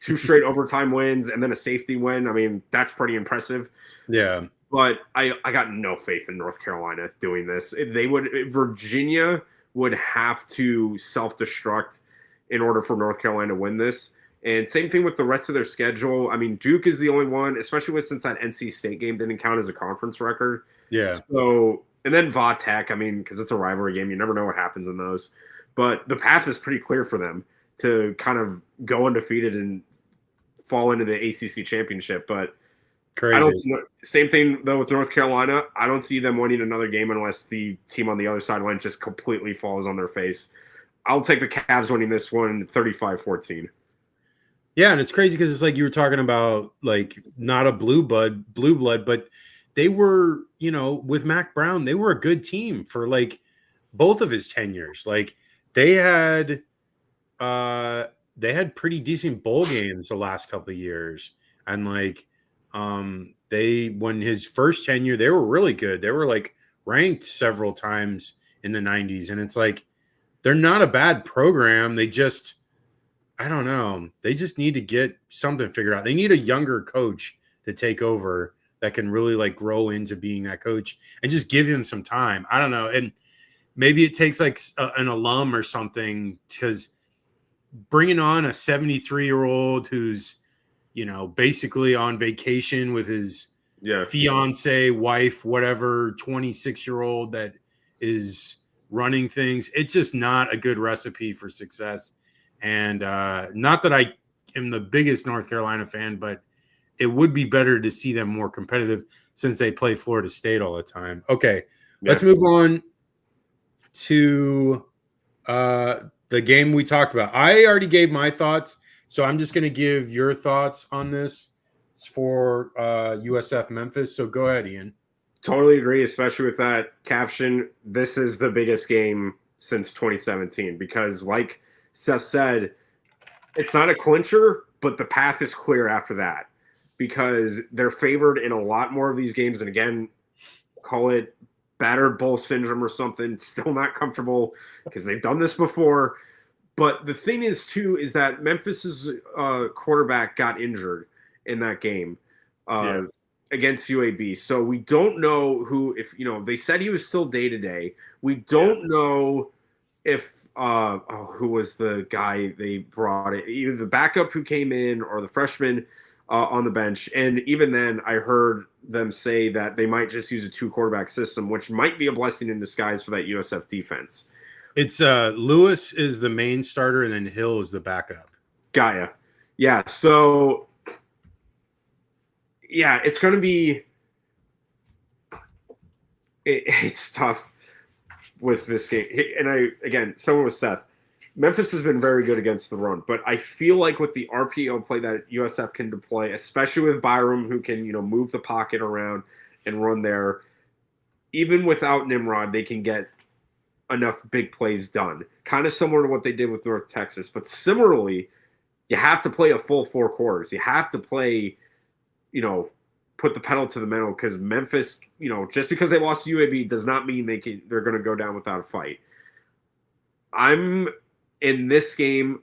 2 straight overtime wins and then a safety win. I mean, that's pretty impressive. Yeah, but I got no faith in North Carolina doing this. Virginia would have to self-destruct in order for North Carolina to win this. And same thing with the rest of their schedule. I mean, Duke is the only one, especially since that NC State game didn't count as a conference record. Yeah. So, and then Va-Tech, I mean, because it's a rivalry game, you never know what happens in those. But the path is pretty clear for them to kind of go undefeated and fall into the ACC championship. But crazy. I don't see, same thing though with North Carolina. I don't see them winning another game unless the team on the other sideline just completely falls on their face. I'll take the Cavs winning this one 35-14. Yeah, and it's crazy because it's like you were talking about, like, not a blue blood, but they were, with Mac Brown, they were a good team for like both of his tenures. Like they had pretty decent bowl games the last couple of years, and like when his first tenure, they were really good. They were like ranked several times in the 90s, and it's like they're not a bad program. They just, I don't know. They just need to get something figured out. They need a younger coach to take over that can really like grow into being that coach and just give him some time. I don't know. And maybe it takes like an alum or something, because bringing on a 73-year-old who's, basically on vacation with his fiance, wife, whatever, 26-year-old that is running things. It's just not a good recipe for success. And not that I am the biggest North Carolina fan, but it would be better to see them more competitive since they play Florida State all the time. Okay, let's move on to the game we talked about. I already gave my thoughts, so I'm just going to give your thoughts on this. It's for USF-Memphis, so go ahead, Ian. Totally agree, especially with that caption. This is the biggest game since 2017 because, like Seth said, it's not a clincher, but the path is clear after that because they're favored in a lot more of these games. And again, call it battered bowl syndrome or something. Still not comfortable because they've done this before. But the thing is, too, is that Memphis's quarterback got injured. in that game against UAB. So we don't know who, if they said he was still day to day. We don't know if who was the guy they brought it, either the backup who came in or the freshman on the bench. And even then, I heard them say that they might just use a 2-quarterback system, which might be a blessing in disguise for that USF defense. It's Lewis is the main starter, and then Hill is the backup. Got ya. Yeah. So, yeah, it's going to be it's tough with this game. And again, someone with Seth. Memphis has been very good against the run, but I feel like with the RPO play that USF can deploy, especially with Byram, who can move the pocket around and run there, even without Nimrod, they can get enough big plays done. Kind of similar to what they did with North Texas, but similarly, you have to play a full 4 quarters. You have to play, put the pedal to the metal, because Memphis, just because they lost to UAB does not mean they're going to go down without a fight. I'm in this game.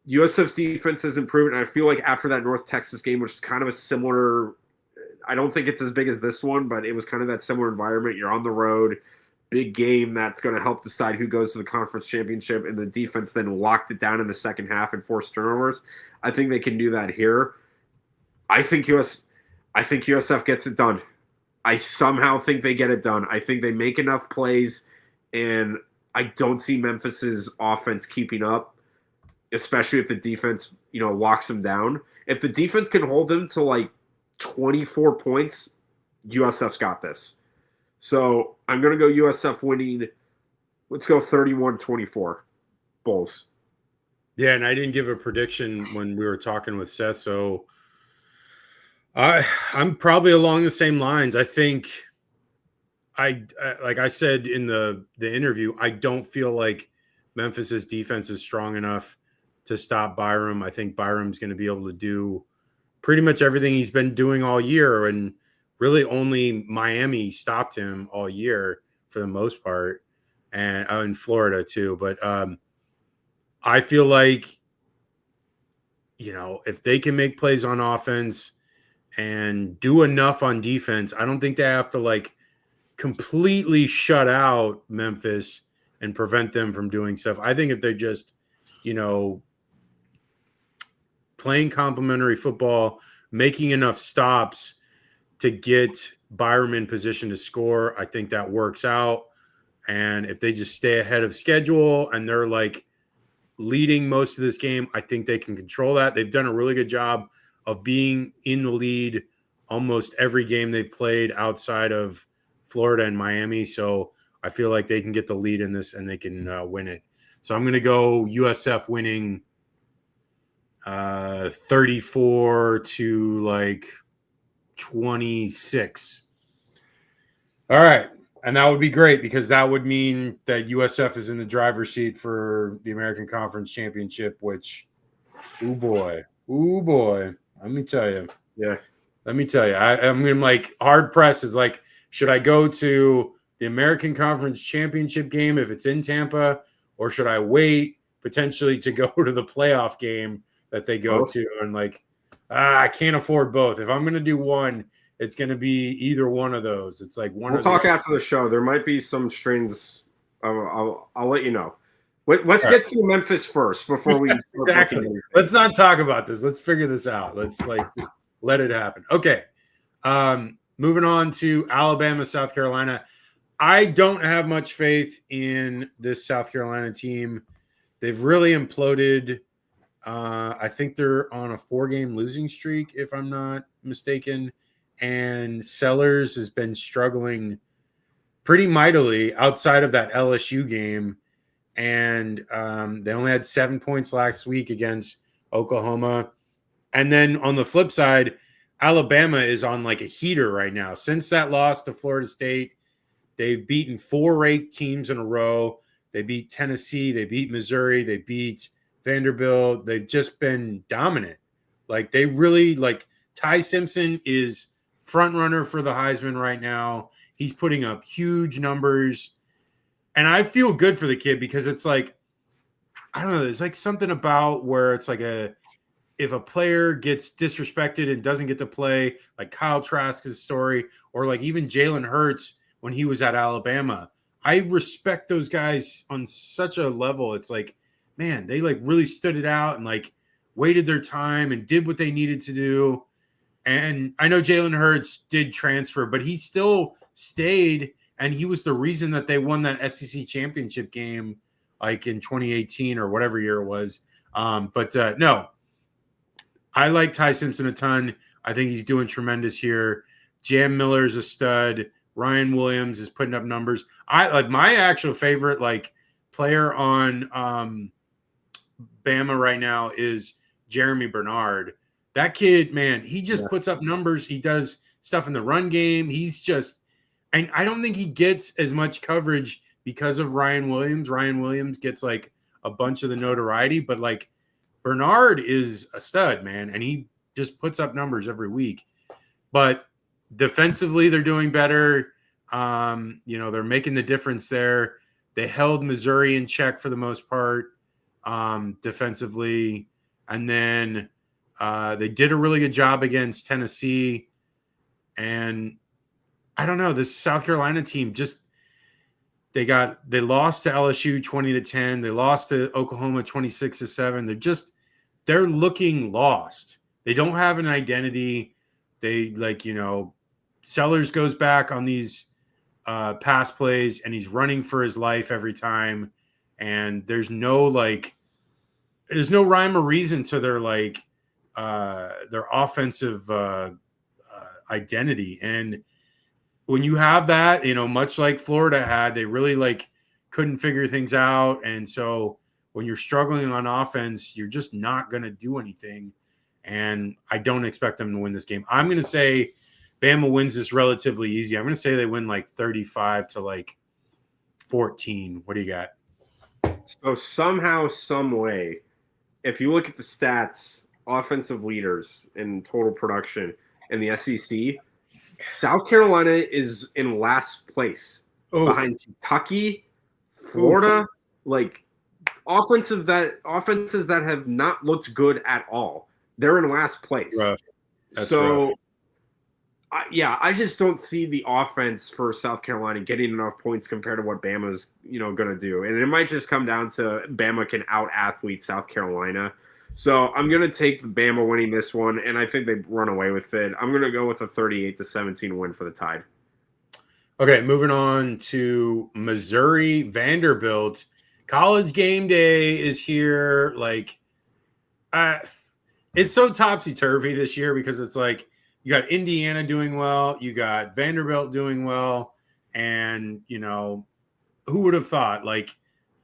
USF's defense has improved, and I feel like after that North Texas game, which is kind of a similar, I don't think it's as big as this one, but it was kind of that similar environment. You're on the road, big game that's going to help decide who goes to the conference championship, and the defense then locked it down in the second half and forced turnovers. I think they can do that here. I think USF gets it done. I somehow think they get it done. I think they make enough plays, and I don't see Memphis's offense keeping up, especially if the defense, locks them down. If the defense can hold them to like 24 points, USF's got this. So I'm going to go USF winning. Let's go 31-24 Bulls. Yeah, and I didn't give a prediction when we were talking with Seth, so I'm probably along the same lines. I think like I said in the interview, I don't feel like Memphis's defense is strong enough to stop Byram. I think Byram's going to be able to do pretty much everything he's been doing all year, and really only Miami stopped him all year for the most part, and in Florida too. But I feel like, if they can make plays on offense and do enough on defense, I don't think they have to completely shut out Memphis and prevent them from doing stuff. I think if they're just, playing complementary football, making enough stops to get Byram in position to score, I think that works out. And if they just stay ahead of schedule and they're leading most of this game, I think they can control that. They've done a really good job of being in the lead almost every game they've played outside of Florida and Miami. So I feel like they can get the lead in this and they can win it. So I'm going to go USF winning 34 to 26. All right. And that would be great, because that would mean that USF is in the driver's seat for the American Conference Championship, which, ooh boy. Let me tell you. Yeah. Let me tell you. I'm hard pressed is should I go to the American Conference Championship game if it's in Tampa, or should I wait potentially to go to the playoff game that they go to? And I can't afford both. If I'm going to do one, it's going to be either one of those. It's one. We'll talk after the show. There might be some strings. I'll let you know. Let's get through Memphis first before we exactly. Let's not talk about this. Let's figure this out. Let's just let it happen. Okay. Moving on to Alabama, South Carolina. I don't have much faith in this South Carolina team. They've really imploded. I think they're on a 4-game losing streak, if I'm not mistaken. And Sellers has been struggling pretty mightily outside of that LSU game. And they only had 7 points last week against Oklahoma. And then on the flip side, Alabama is on a heater right now. Since that loss to Florida State, they've beaten 4 ranked teams in a row. They beat Tennessee. They beat Missouri. They beat Vanderbilt. They've just been dominant. They really Ty Simpson is front runner for the Heisman right now. He's putting up huge numbers. And I feel good for the kid, because it's I don't know, there's something about where it's if a player gets disrespected and doesn't get to play, like Kyle Trask's story, or like even Jalen Hurts when he was at Alabama, I respect those guys on such a level. It's like, man, they like really stood it out and like waited their time and did what they needed to do. And I know Jalen Hurts did transfer, but he still stayed, and he was the reason that they won that SEC championship game, like in 2018 or whatever year it was. No, I like Ty Simpson a ton. I think he's doing tremendous here. Jam Miller's a stud. Ryan Williams is putting up numbers. I like my actual favorite like player on Bama right now is Jeremy Bernard. That kid, man, he just puts up numbers. He does stuff in the run game. He's just, and I don't think he gets as much coverage because of Ryan Williams. Ryan Williams gets like a bunch of the notoriety, but like Bernard is a stud, man, and he just puts up numbers every week. But defensively, they're doing better. They're making the difference there. They held Missouri in check for the most part defensively. And then they did a really good job against Tennessee. And I don't know, this South Carolina team just they lost to LSU 20-10. They lost to Oklahoma 26-7. They're looking lost. They don't have an identity. They Sellers goes back on these pass plays and he's running for his life every time. And there's no rhyme or reason to their offensive identity. And when you have that, much like Florida had, they really couldn't figure things out. And so when you're struggling on offense, you're just not going to do anything. And I don't expect them to win this game. I'm going to say Bama wins this relatively easy. I'm going to say they win 35-14. What do you got? So somehow, some way, if you look at the stats, offensive leaders in total production in the SEC, South Carolina is in last place behind Kentucky, Florida, offenses that have not looked good at all. They're in last place. Rough. So, I just don't see the offense for South Carolina getting enough points compared to what Bama's, going to do. And it might just come down to Bama can out-athlete South Carolina. So I'm going to take the Bama winning this one, and I think they run away with it. I'm going to go with a 38-17 win for the Tide. Okay, moving on to Missouri Vanderbilt. College game day is here. It's so topsy-turvy this year because it's you got Indiana doing well, you got Vanderbilt doing well, and, who would have thought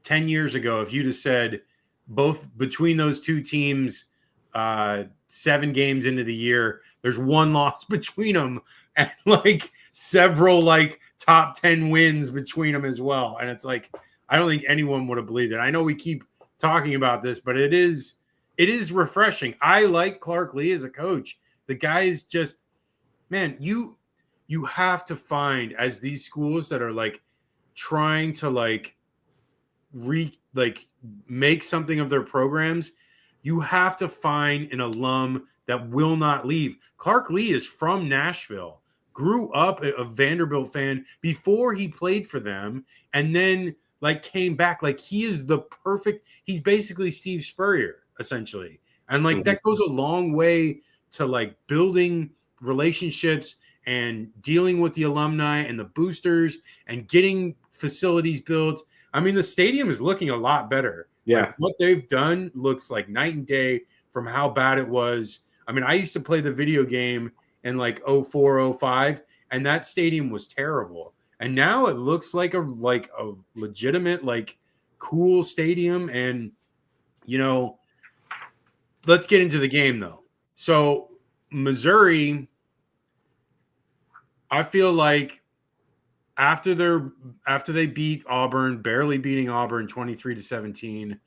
10 years ago if you'd have said both between those two teams 7 games into the year, there's one loss between them and several top 10 wins between them as well. And it's I don't think anyone would have believed it. I know we keep talking about this, but it is refreshing. I like Clark Lee as a coach. The guy is just, man, you have to find, as these schools that are trying to make something of their programs, you have to find an alum that will not leave. Clark Lee is from Nashville, grew up a Vanderbilt fan before he played for them, and then came back. He is he's basically Steve Spurrier essentially. And that goes a long way to building relationships and dealing with the alumni and the boosters and getting facilities built. I mean, the stadium is looking a lot better. Yeah. What they've done looks like night and day from how bad it was. I mean, I used to play the video game in 04, 05, and that stadium was terrible. And now it looks like a legitimate, cool stadium. And, let's get into the game though. So Missouri, I feel after they beat Auburn, barely beating Auburn 23-17,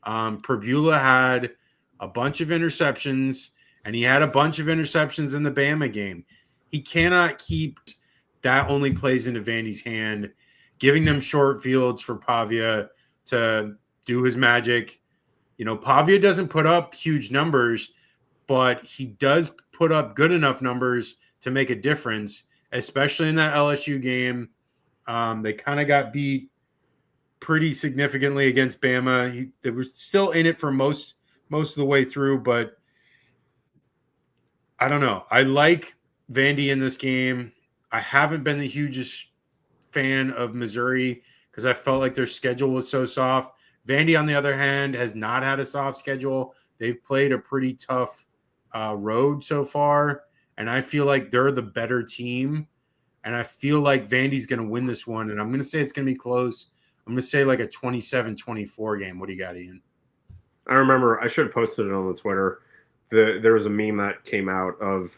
Perbula had a bunch of interceptions, and he had a bunch of interceptions in the Bama game. He cannot keep that only plays into Vandy's hand, giving them short fields for Pavia to do his magic. Pavia doesn't put up huge numbers, but he does put up good enough numbers to make a difference, especially in that LSU game. They kind of got beat pretty significantly against Bama. They were still in it for most of the way through, but I don't know. I like Vandy in this game. I haven't been the hugest fan of Missouri because I felt like their schedule was so soft. Vandy, on the other hand, has not had a soft schedule. They've played a pretty tough road so far, and I feel like they're the better team. And I feel like Vandy's going to win this one, and I'm going to say it's going to be close. I'm going to say like a 27-24 game. What do you got, Ian? I remember I should have posted it on the Twitter. There was a meme that came out of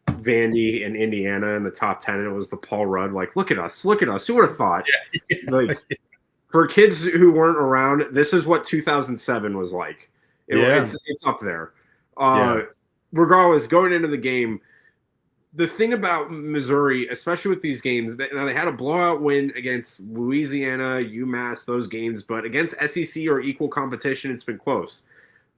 Vandy and Indiana in the top 10, and it was the Paul Rudd, like, look at us. Who would have thought? Yeah. Like, for kids who weren't around, this is what 2007 was like. It's up there. Regardless, going into the game, the thing about Missouri, especially with these games, now they had a blowout win against Louisiana, UMass, those games, but against SEC or equal competition, it's been close.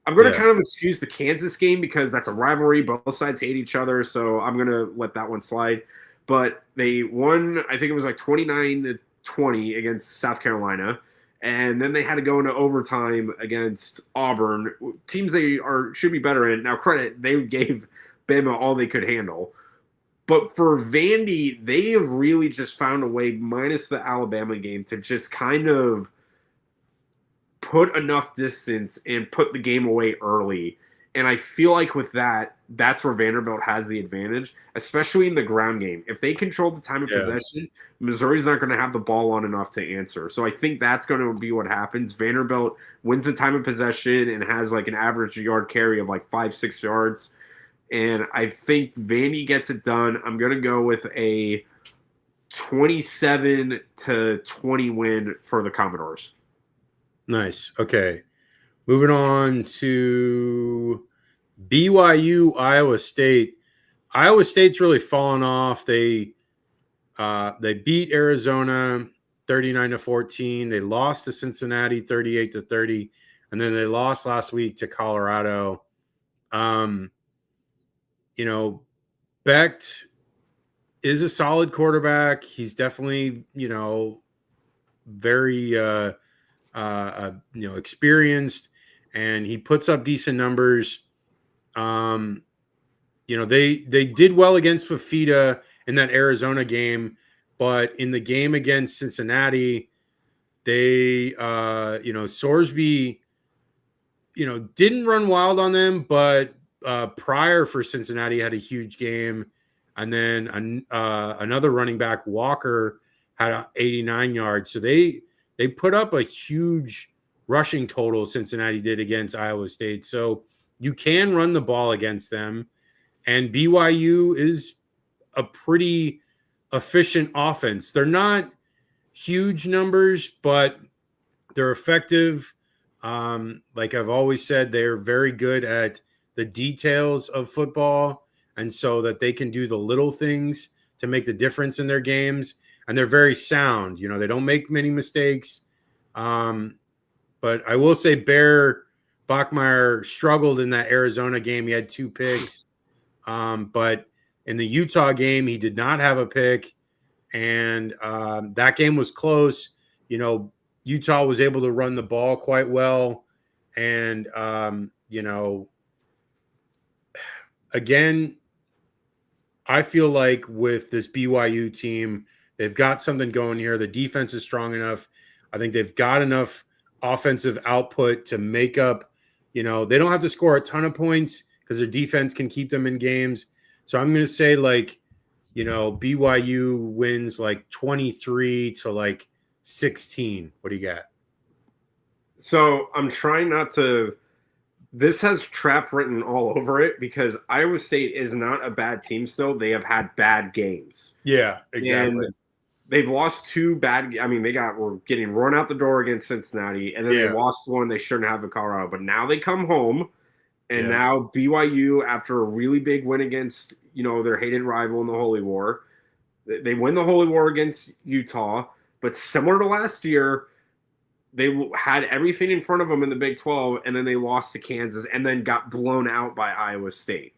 I'm going to kind of excuse the Kansas game because that's a rivalry. Both sides hate each other, so I'm going to let that one slide. But they won, I think it was like 29-20 against South Carolina, and then they had to go into overtime against Auburn, teams they should be better in. Now, credit, they gave Bama all they could handle. But for Vandy, they have really just found a way, minus the Alabama game, to just kind of put enough distance and put the game away early. And I feel like with that, that's where Vanderbilt has the advantage, especially in the ground game. If they control the time of possession, Missouri's not going to have the ball on enough to answer. So I think that's going to be what happens. Vanderbilt wins the time of possession and has like an average yard carry of like 5-6 yards. And I think Vandy gets it done. I'm going to go with a 27-20 win for the Commodores. Nice. Okay. Moving on to BYU, Iowa State. Iowa State's really fallen off. They beat Arizona 39-14. They lost to Cincinnati 38-30, and then they lost last week to Colorado. Becht is a solid quarterback. He's definitely, very experienced, and he puts up decent numbers. They did well against Fafita in that Arizona game, but in the game against Cincinnati, they Sorsby didn't run wild on them, but Pryor for Cincinnati had a huge game, and then another running back, Walker, had 89 yards. So they put up a huge rushing total, Cincinnati did, against Iowa State. So you can run the ball against them. And BYU is a pretty efficient offense. They're not huge numbers, but they're effective. Like I've always said, they're very good at the details of football, and so that they can do the little things to make the difference in their games. And they're very sound. They don't make many mistakes. But I will say Bear Bachmeier struggled in that Arizona game. He had 2 picks. But in the Utah game, he did not have a pick. And that game was close. Utah was able to run the ball quite well. And, again, I feel like with this BYU team, they've got something going here. The defense is strong enough. I think they've got enough offensive output to make up. They don't have to score a ton of points because their defense can keep them in games. So I'm going to say BYU wins 23-16. What do you got? So I'm trying not to. This has trap written all over it because Iowa State is not a bad team still. They have had bad games. Yeah, exactly. And they've lost 2 bad. I mean, were getting run out the door against Cincinnati, and then they lost one they shouldn't have in Colorado. But now they come home, and now BYU, after a really big win against their hated rival in the Holy War, they win the Holy War against Utah. But similar to last year, They had everything in front of them in the Big 12, and then they lost to Kansas and then got blown out by Iowa State.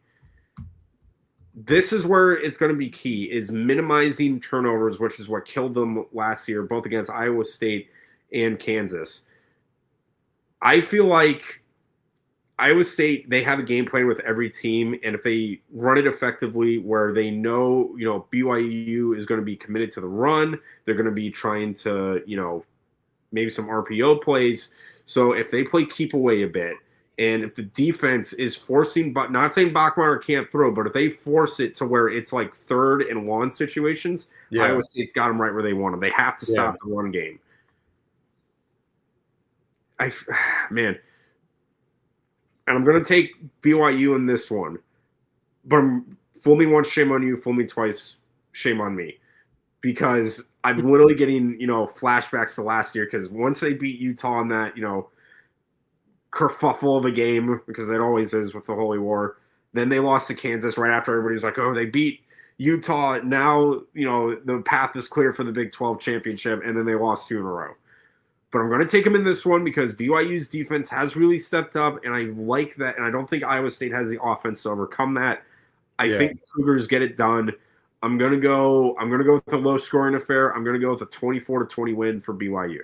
This is where it's going to be key, is minimizing turnovers, which is what killed them last year, both against Iowa State and Kansas. I feel like Iowa State, they have a game plan with every team, and if they run it effectively where they know, BYU is going to be committed to the run, they're going to be trying to, maybe some RPO plays. So if they play keep away a bit, and if the defense is forcing, but not saying Bachmeier can't throw, but if they force it to where it's like 3rd and 1 situations, Iowa State's got them right where they want them. They have to stop the run game. Man. And I'm going to take BYU in this one. But fool me once, shame on you. Fool me twice, shame on me. Because I'm literally getting, flashbacks to last year. Because once they beat Utah in that, kerfuffle of a game, because it always is with the Holy War, then they lost to Kansas right after everybody was like, oh, they beat Utah. Now, the path is clear for the Big 12 championship. And then they lost 2 in a row. But I'm going to take them in this one because BYU's defense has really stepped up, and I like that. And I don't think Iowa State has the offense to overcome that. I think the Cougars get it done. I'm going to go with a low-scoring affair. I'm going to go with a 24-20 win for BYU.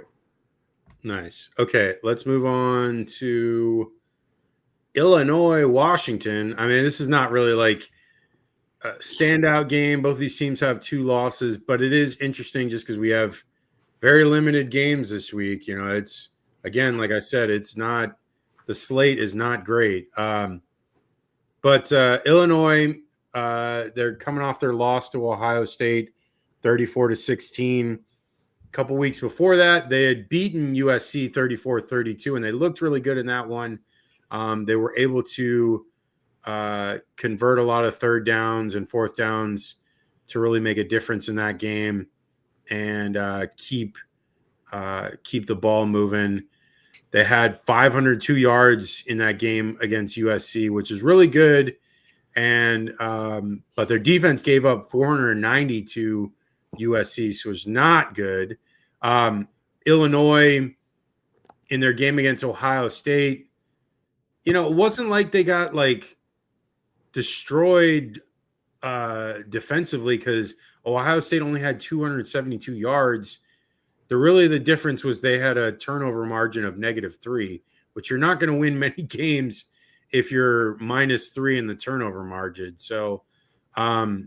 Nice. Okay, let's move on to Illinois, Washington. I mean, this is not really like a standout game. Both these teams have 2 losses, but it is interesting just because we have very limited games this week. It's, again, like I said, it's not – the slate is not great. But Illinois, they're coming off their loss to Ohio State, 34-16. A couple weeks before that, they had beaten USC 34-32, and they looked really good in that one. They were able to convert a lot of 3rd downs and 4th downs to really make a difference in that game and keep the ball moving. They had 502 yards in that game against USC, which is really good. And but their defense gave up 490 to USC, so it's not good. Illinois, in their game against Ohio State, it wasn't like they got destroyed defensively because Ohio State only had 272 yards. The difference was they had a turnover margin of -3, which you're not going to win many games if you're -3 in the turnover margin. So, got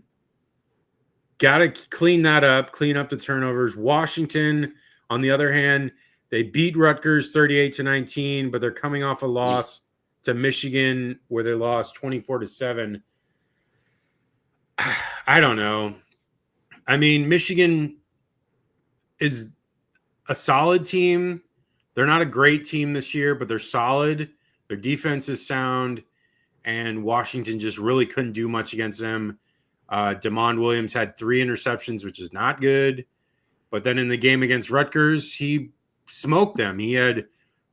to clean up the turnovers. Washington, on the other hand, they beat Rutgers 38-19, but they're coming off a loss to Michigan where they lost 24-7. I don't know. I mean, Michigan is a solid team. They're not a great team this year, but they're solid. Their defense is sound, and Washington just really couldn't do much against them. DeMond Williams had 3 interceptions, which is not good. But then in the game against Rutgers, he smoked them. He had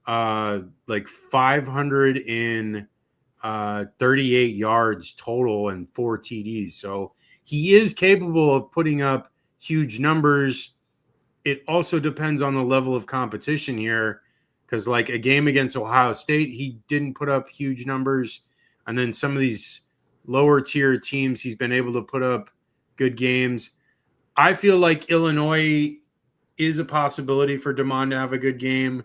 538 yards total and 4 TDs. So he is capable of putting up huge numbers. It also depends on the level of competition here, because like a game against Ohio State, he didn't put up huge numbers. And then some of these lower tier teams, he's been able to put up good games. I feel like Illinois is a possibility for DeMond to have a good game.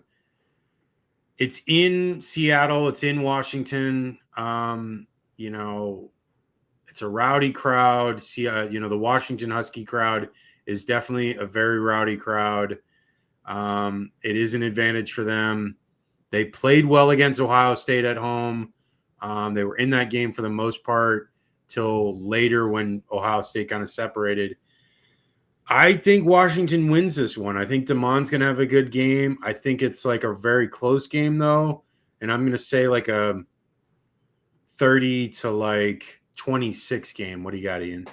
It's in Seattle. It's in Washington. It's a rowdy crowd. The Washington Husky crowd is definitely a very rowdy crowd. It is an advantage for them. They played well against Ohio State at home. They were in that game for the most part till later when Ohio State kind of separated. I think Washington wins this one. I think DeMond's going to have a good game. I think it's like a very close game, though. And I'm going to say like a 30-26 game. What do you got, Ian?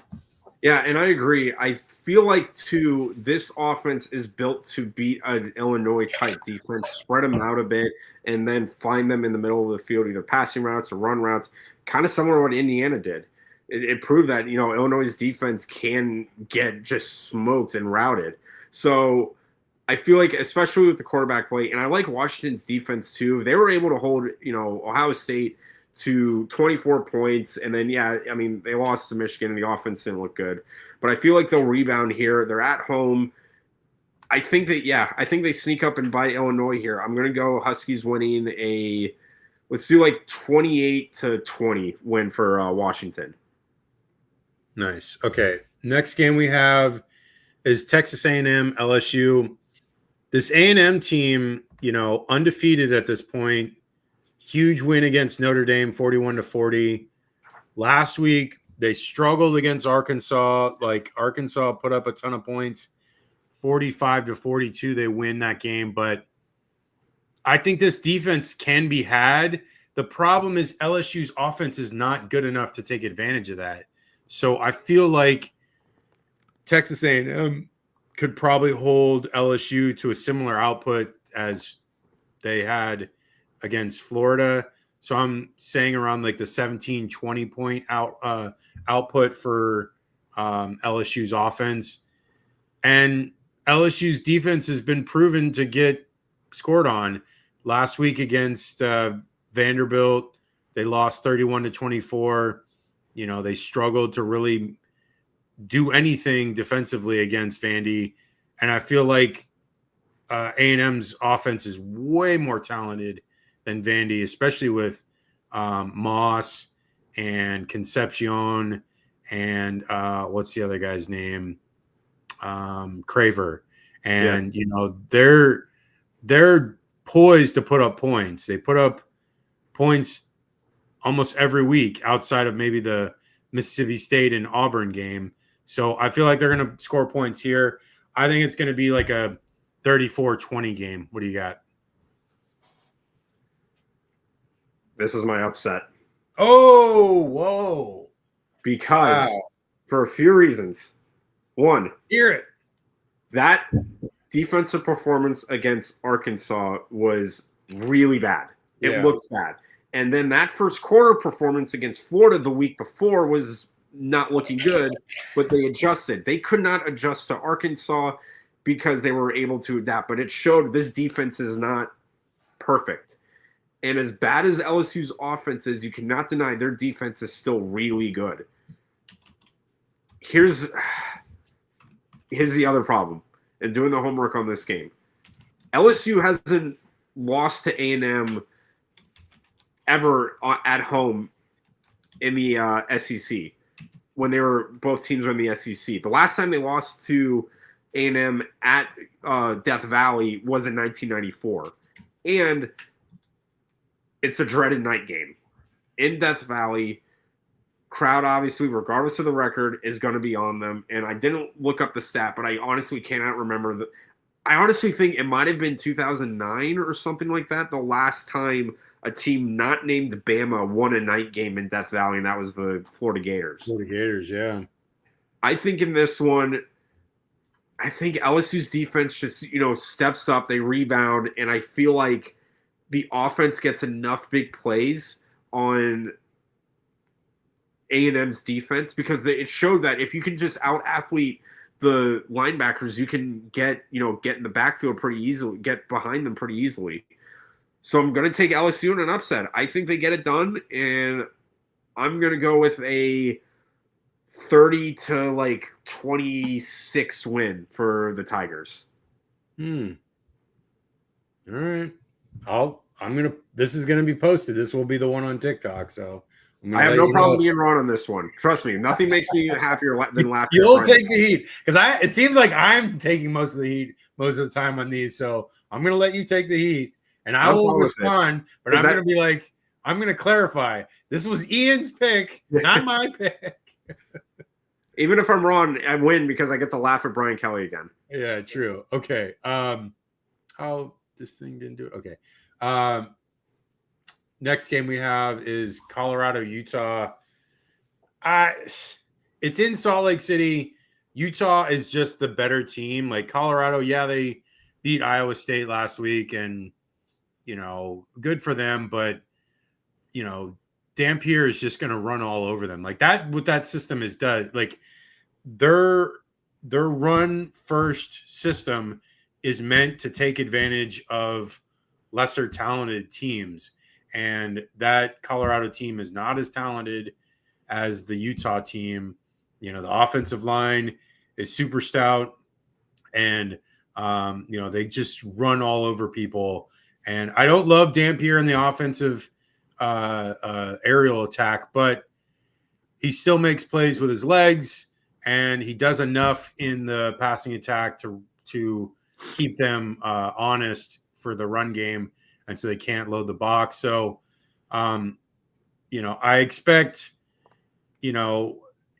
Yeah, and I agree. I feel like, too, this offense is built to beat an Illinois-type defense, spread them out a bit, and then find them in the middle of the field, either passing routes or run routes, kind of similar to what Indiana did. It proved that, Illinois' defense can get just smoked and routed. So I feel like, especially with the quarterback play, and I like Washington's defense too. They were able to hold, Ohio State to 24 points, and then I mean they lost to Michigan, and the offense didn't look good. But I feel like they'll rebound here. They're at home. I think they sneak up and bite Illinois here. I'm gonna go Huskies winning let's do like 28-20 win for Washington. Nice. Okay. Next game we have is Texas A&M LSU. This A&M team, undefeated at this point. Huge win against Notre Dame, 41-40. Last week they struggled against Arkansas. Like Arkansas put up a ton of points, 45-42. They win that game, but I think this defense can be had. The problem is LSU's offense is not good enough to take advantage of that. So I feel like Texas A&M could probably hold LSU to a similar output as they had against Florida. So I'm saying around like the 17-20 point output for LSU's offense. And LSU's defense has been proven to get scored on. Last week against Vanderbilt, they lost 31-24. They struggled to really do anything defensively against Vandy. And I feel like A&M's offense is way more talented than Vandy, especially with Moss and Concepcion and what's the other guy's name? Craver. And, they're poised to put up points. They put up points almost every week outside of maybe the Mississippi State and Auburn game. So I feel like they're going to score points here. I think it's going to be like a 34-20 game. What do you got? This is my upset. Oh, whoa. Because for a few reasons. One, hear it. That defensive performance against Arkansas was really bad. It looked bad. And then that first quarter performance against Florida the week before was not looking good, but they adjusted. They could not adjust to Arkansas because they were able to adapt, but it showed this defense is not perfect. And as bad as LSU's offense is, you cannot deny their defense is still really good. Here's the other problem in doing the homework on this game. LSU hasn't lost to A&M ever at home in the SEC when both teams were in the SEC. The last time they lost to A&M at Death Valley was in 1994. And it's a dreaded night game. In Death Valley, crowd obviously, regardless of the record, is going to be on them. And I didn't look up the stat, but I honestly cannot remember. I honestly think it might have been 2009 or something like that, the last time a team not named Bama won a night game in Death Valley, and that was the Florida Gators. Florida Gators, yeah. I think in this one, I think LSU's defense just, steps up, they rebound, and I feel like the offense gets enough big plays on A&M's defense because it showed that if you can just out-athlete the linebackers, you can get in the backfield pretty easily, get behind them pretty easily. So I'm going to take LSU in an upset. I think they get it done, and I'm going to go with a 30-26 win for the Tigers. All right. This is going to be posted. This will be the one on TikTok. So I have no problem being wrong on this one. Trust me, nothing makes me happier than laughing. You'll take the heat because it seems like I'm taking most of the heat most of the time on these. So I'm going to let you take the heat, and I will respond. But I'm going to be like, I'm going to clarify. This was Ian's pick, not my pick. Even if I'm wrong, I win because I get to laugh at Brian Kelly again. Yeah, true. Okay. This thing didn't do it. Okay. Next game we have is Colorado, Utah. It's in Salt Lake City. Utah is just the better team. Like Colorado, they beat Iowa State last week, and good for them. But Dampier is just going to run all over them. Like that. What that system is does. Like their run first system is meant to take advantage of lesser talented teams. And that Colorado team is not as talented as the Utah team. The offensive line is super stout, and they just run all over people. And I don't love Dampier in the offensive aerial attack, but he still makes plays with his legs, and he does enough in the passing attack to keep them honest for the run game, and so they can't load the box. So, I expect,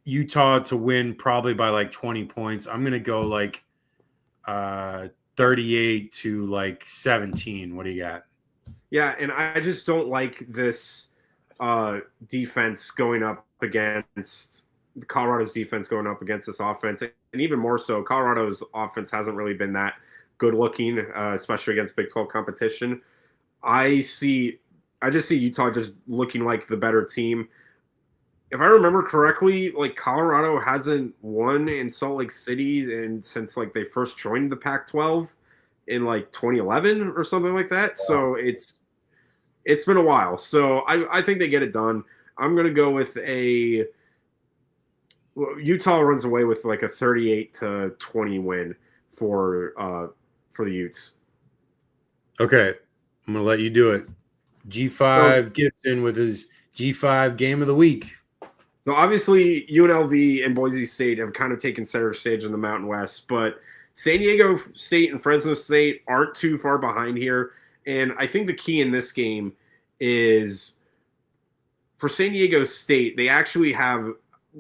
Utah to win probably by like 20 points. I'm going to go like 38 to like 17. What do you got? Yeah, and I just don't like this defense going up against Colorado's defense going up against this offense. And even more so, Colorado's offense hasn't really been that good looking, especially against Big 12 competition. I just see Utah just looking like the better team. If I remember correctly, like Colorado hasn't won in Salt Lake City since like they first joined the Pac-12 in like 2011 or something like that. So it's been a while. So I think they get it done. I'm gonna go with Utah runs away with like a 38-20 win for the Utes. Okay, I'm gonna let you do it. G5 Gibson with his G5 game of the week. So obviously UNLV and Boise State have kind of taken center stage in the Mountain West, but San Diego State and Fresno State aren't too far behind here. And I think the key in this game is for San Diego State, they actually have,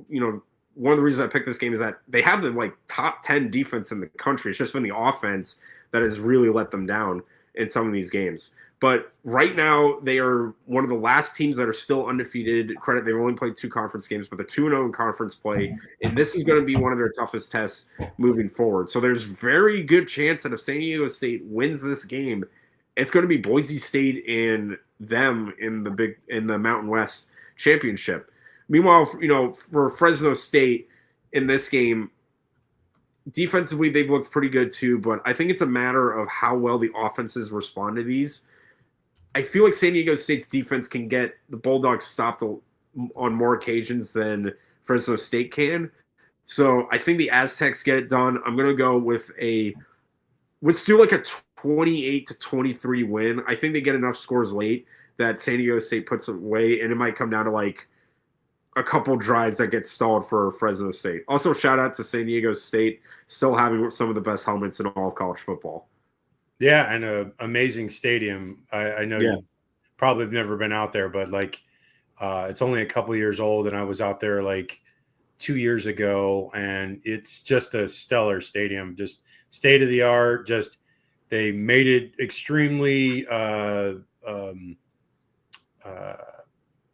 one of the reasons I picked this game is that they have the like top 10 defense in the country. It's just been the offense that has really let them down in some of these games. But right now, they are one of the last teams that are still undefeated. Credit, they've only played 2 conference games, but they're 2-0 in conference play. And this is going to be one of their toughest tests moving forward. So there's very good chance that if San Diego State wins this game, it's going to be Boise State and them in the Mountain West championship. Meanwhile, for Fresno State in this game, defensively, they've looked pretty good too, but I think it's a matter of how well the offenses respond to these. I feel like San Diego State's defense can get the Bulldogs stopped on more occasions than Fresno State can. So I think the Aztecs get it done. I'm going to go with let's do like a 28-23 win. I think they get enough scores late that San Diego State puts away, and it might come down to like a couple drives that get stalled for Fresno State. Also, shout out to San Diego State, still having some of the best helmets in all of college football. Yeah, and an amazing stadium. I know you probably have never been out there, but like it's only a couple years old, and I was out there like 2 years ago, and it's just a stellar stadium, just state of the art. Just they made it extremely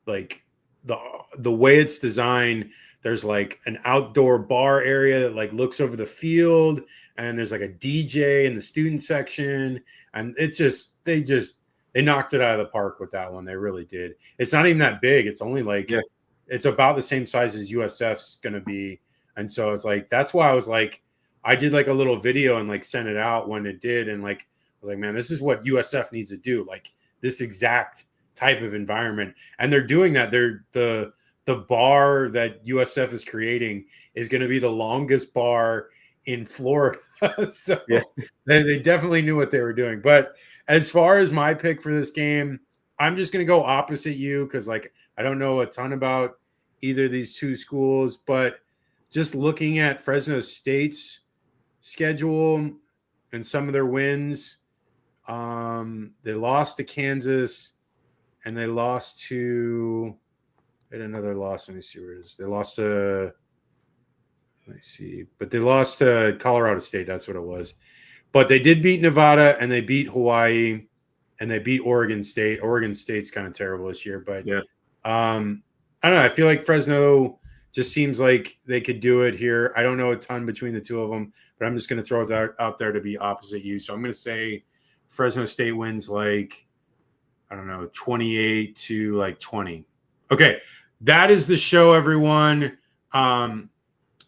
like the way it's designed. There's like an outdoor bar area that like looks over the field, and there's like a DJ in the student section, and it's just they knocked it out of the park with that one. They really did. It's not even that big. It's only like it's about the same size as USF's gonna be, and so it's like that's why I was like I did like a little video and like sent it out when it did, and like I was like, man, this is what USF needs to do, like this exact type of environment, and they're doing that. They're the bar that USF is creating is going to be the longest bar in Florida. So they definitely knew what they were doing. But as far as my pick for this game, I'm just going to go opposite you because like I don't know a ton about either of these two schools, but just looking at Fresno State's schedule and some of their wins, they lost to Kansas and they lost to another loss. Let me see where it is. They lost to but they lost to Colorado State. That's what it was. But they did beat Nevada and they beat Hawaii and they beat Oregon State. Oregon State's kind of terrible this year, but I don't know. I feel like Fresno just seems like they could do it here. I don't know a ton between the two of them, but I'm just going to throw it out there to be opposite you. So I'm going to say Fresno State wins like, I don't know, 28 to like 20. Okay. That is the show, everyone.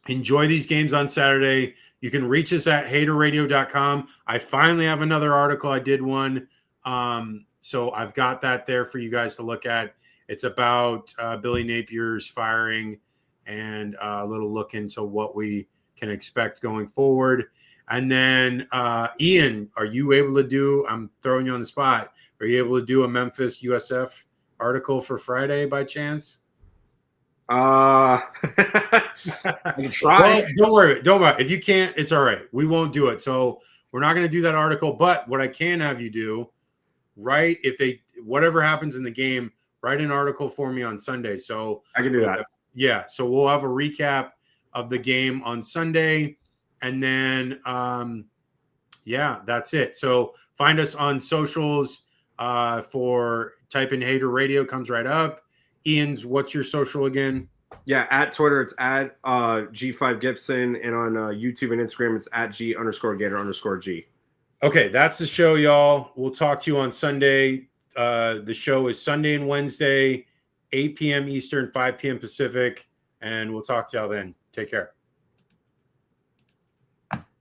Enjoy these games on Saturday. You can reach us at haterradio.com. I finally have another article. I did one. So I've got that there for you guys to look at. It's about Billy Napier's firing and a little look into what we can expect going forward. And then, Ian, are you able to do, I'm throwing you on the spot, are you able to do a Memphis USF article for Friday by chance? I can try. Well, don't worry. Don't worry. If you can't, it's all right. We won't do it. So we're not going to do that article. But what I can have you do, write, if they, whatever happens in the game, write an article for me on Sunday. So I can do that. Yeah. So we'll have a recap of the game on Sunday. And then, yeah, that's it. So find us on socials for type in Hater Radio, comes right up. Ian's, what's your social again? Yeah, at Twitter, it's at G5 Gibson. And on YouTube and Instagram, it's at G_Gator_G. Okay, that's the show, y'all. We'll talk to you on Sunday. The show is Sunday and Wednesday, 8 p.m. Eastern, 5 p.m. Pacific. And we'll talk to y'all then. Take care.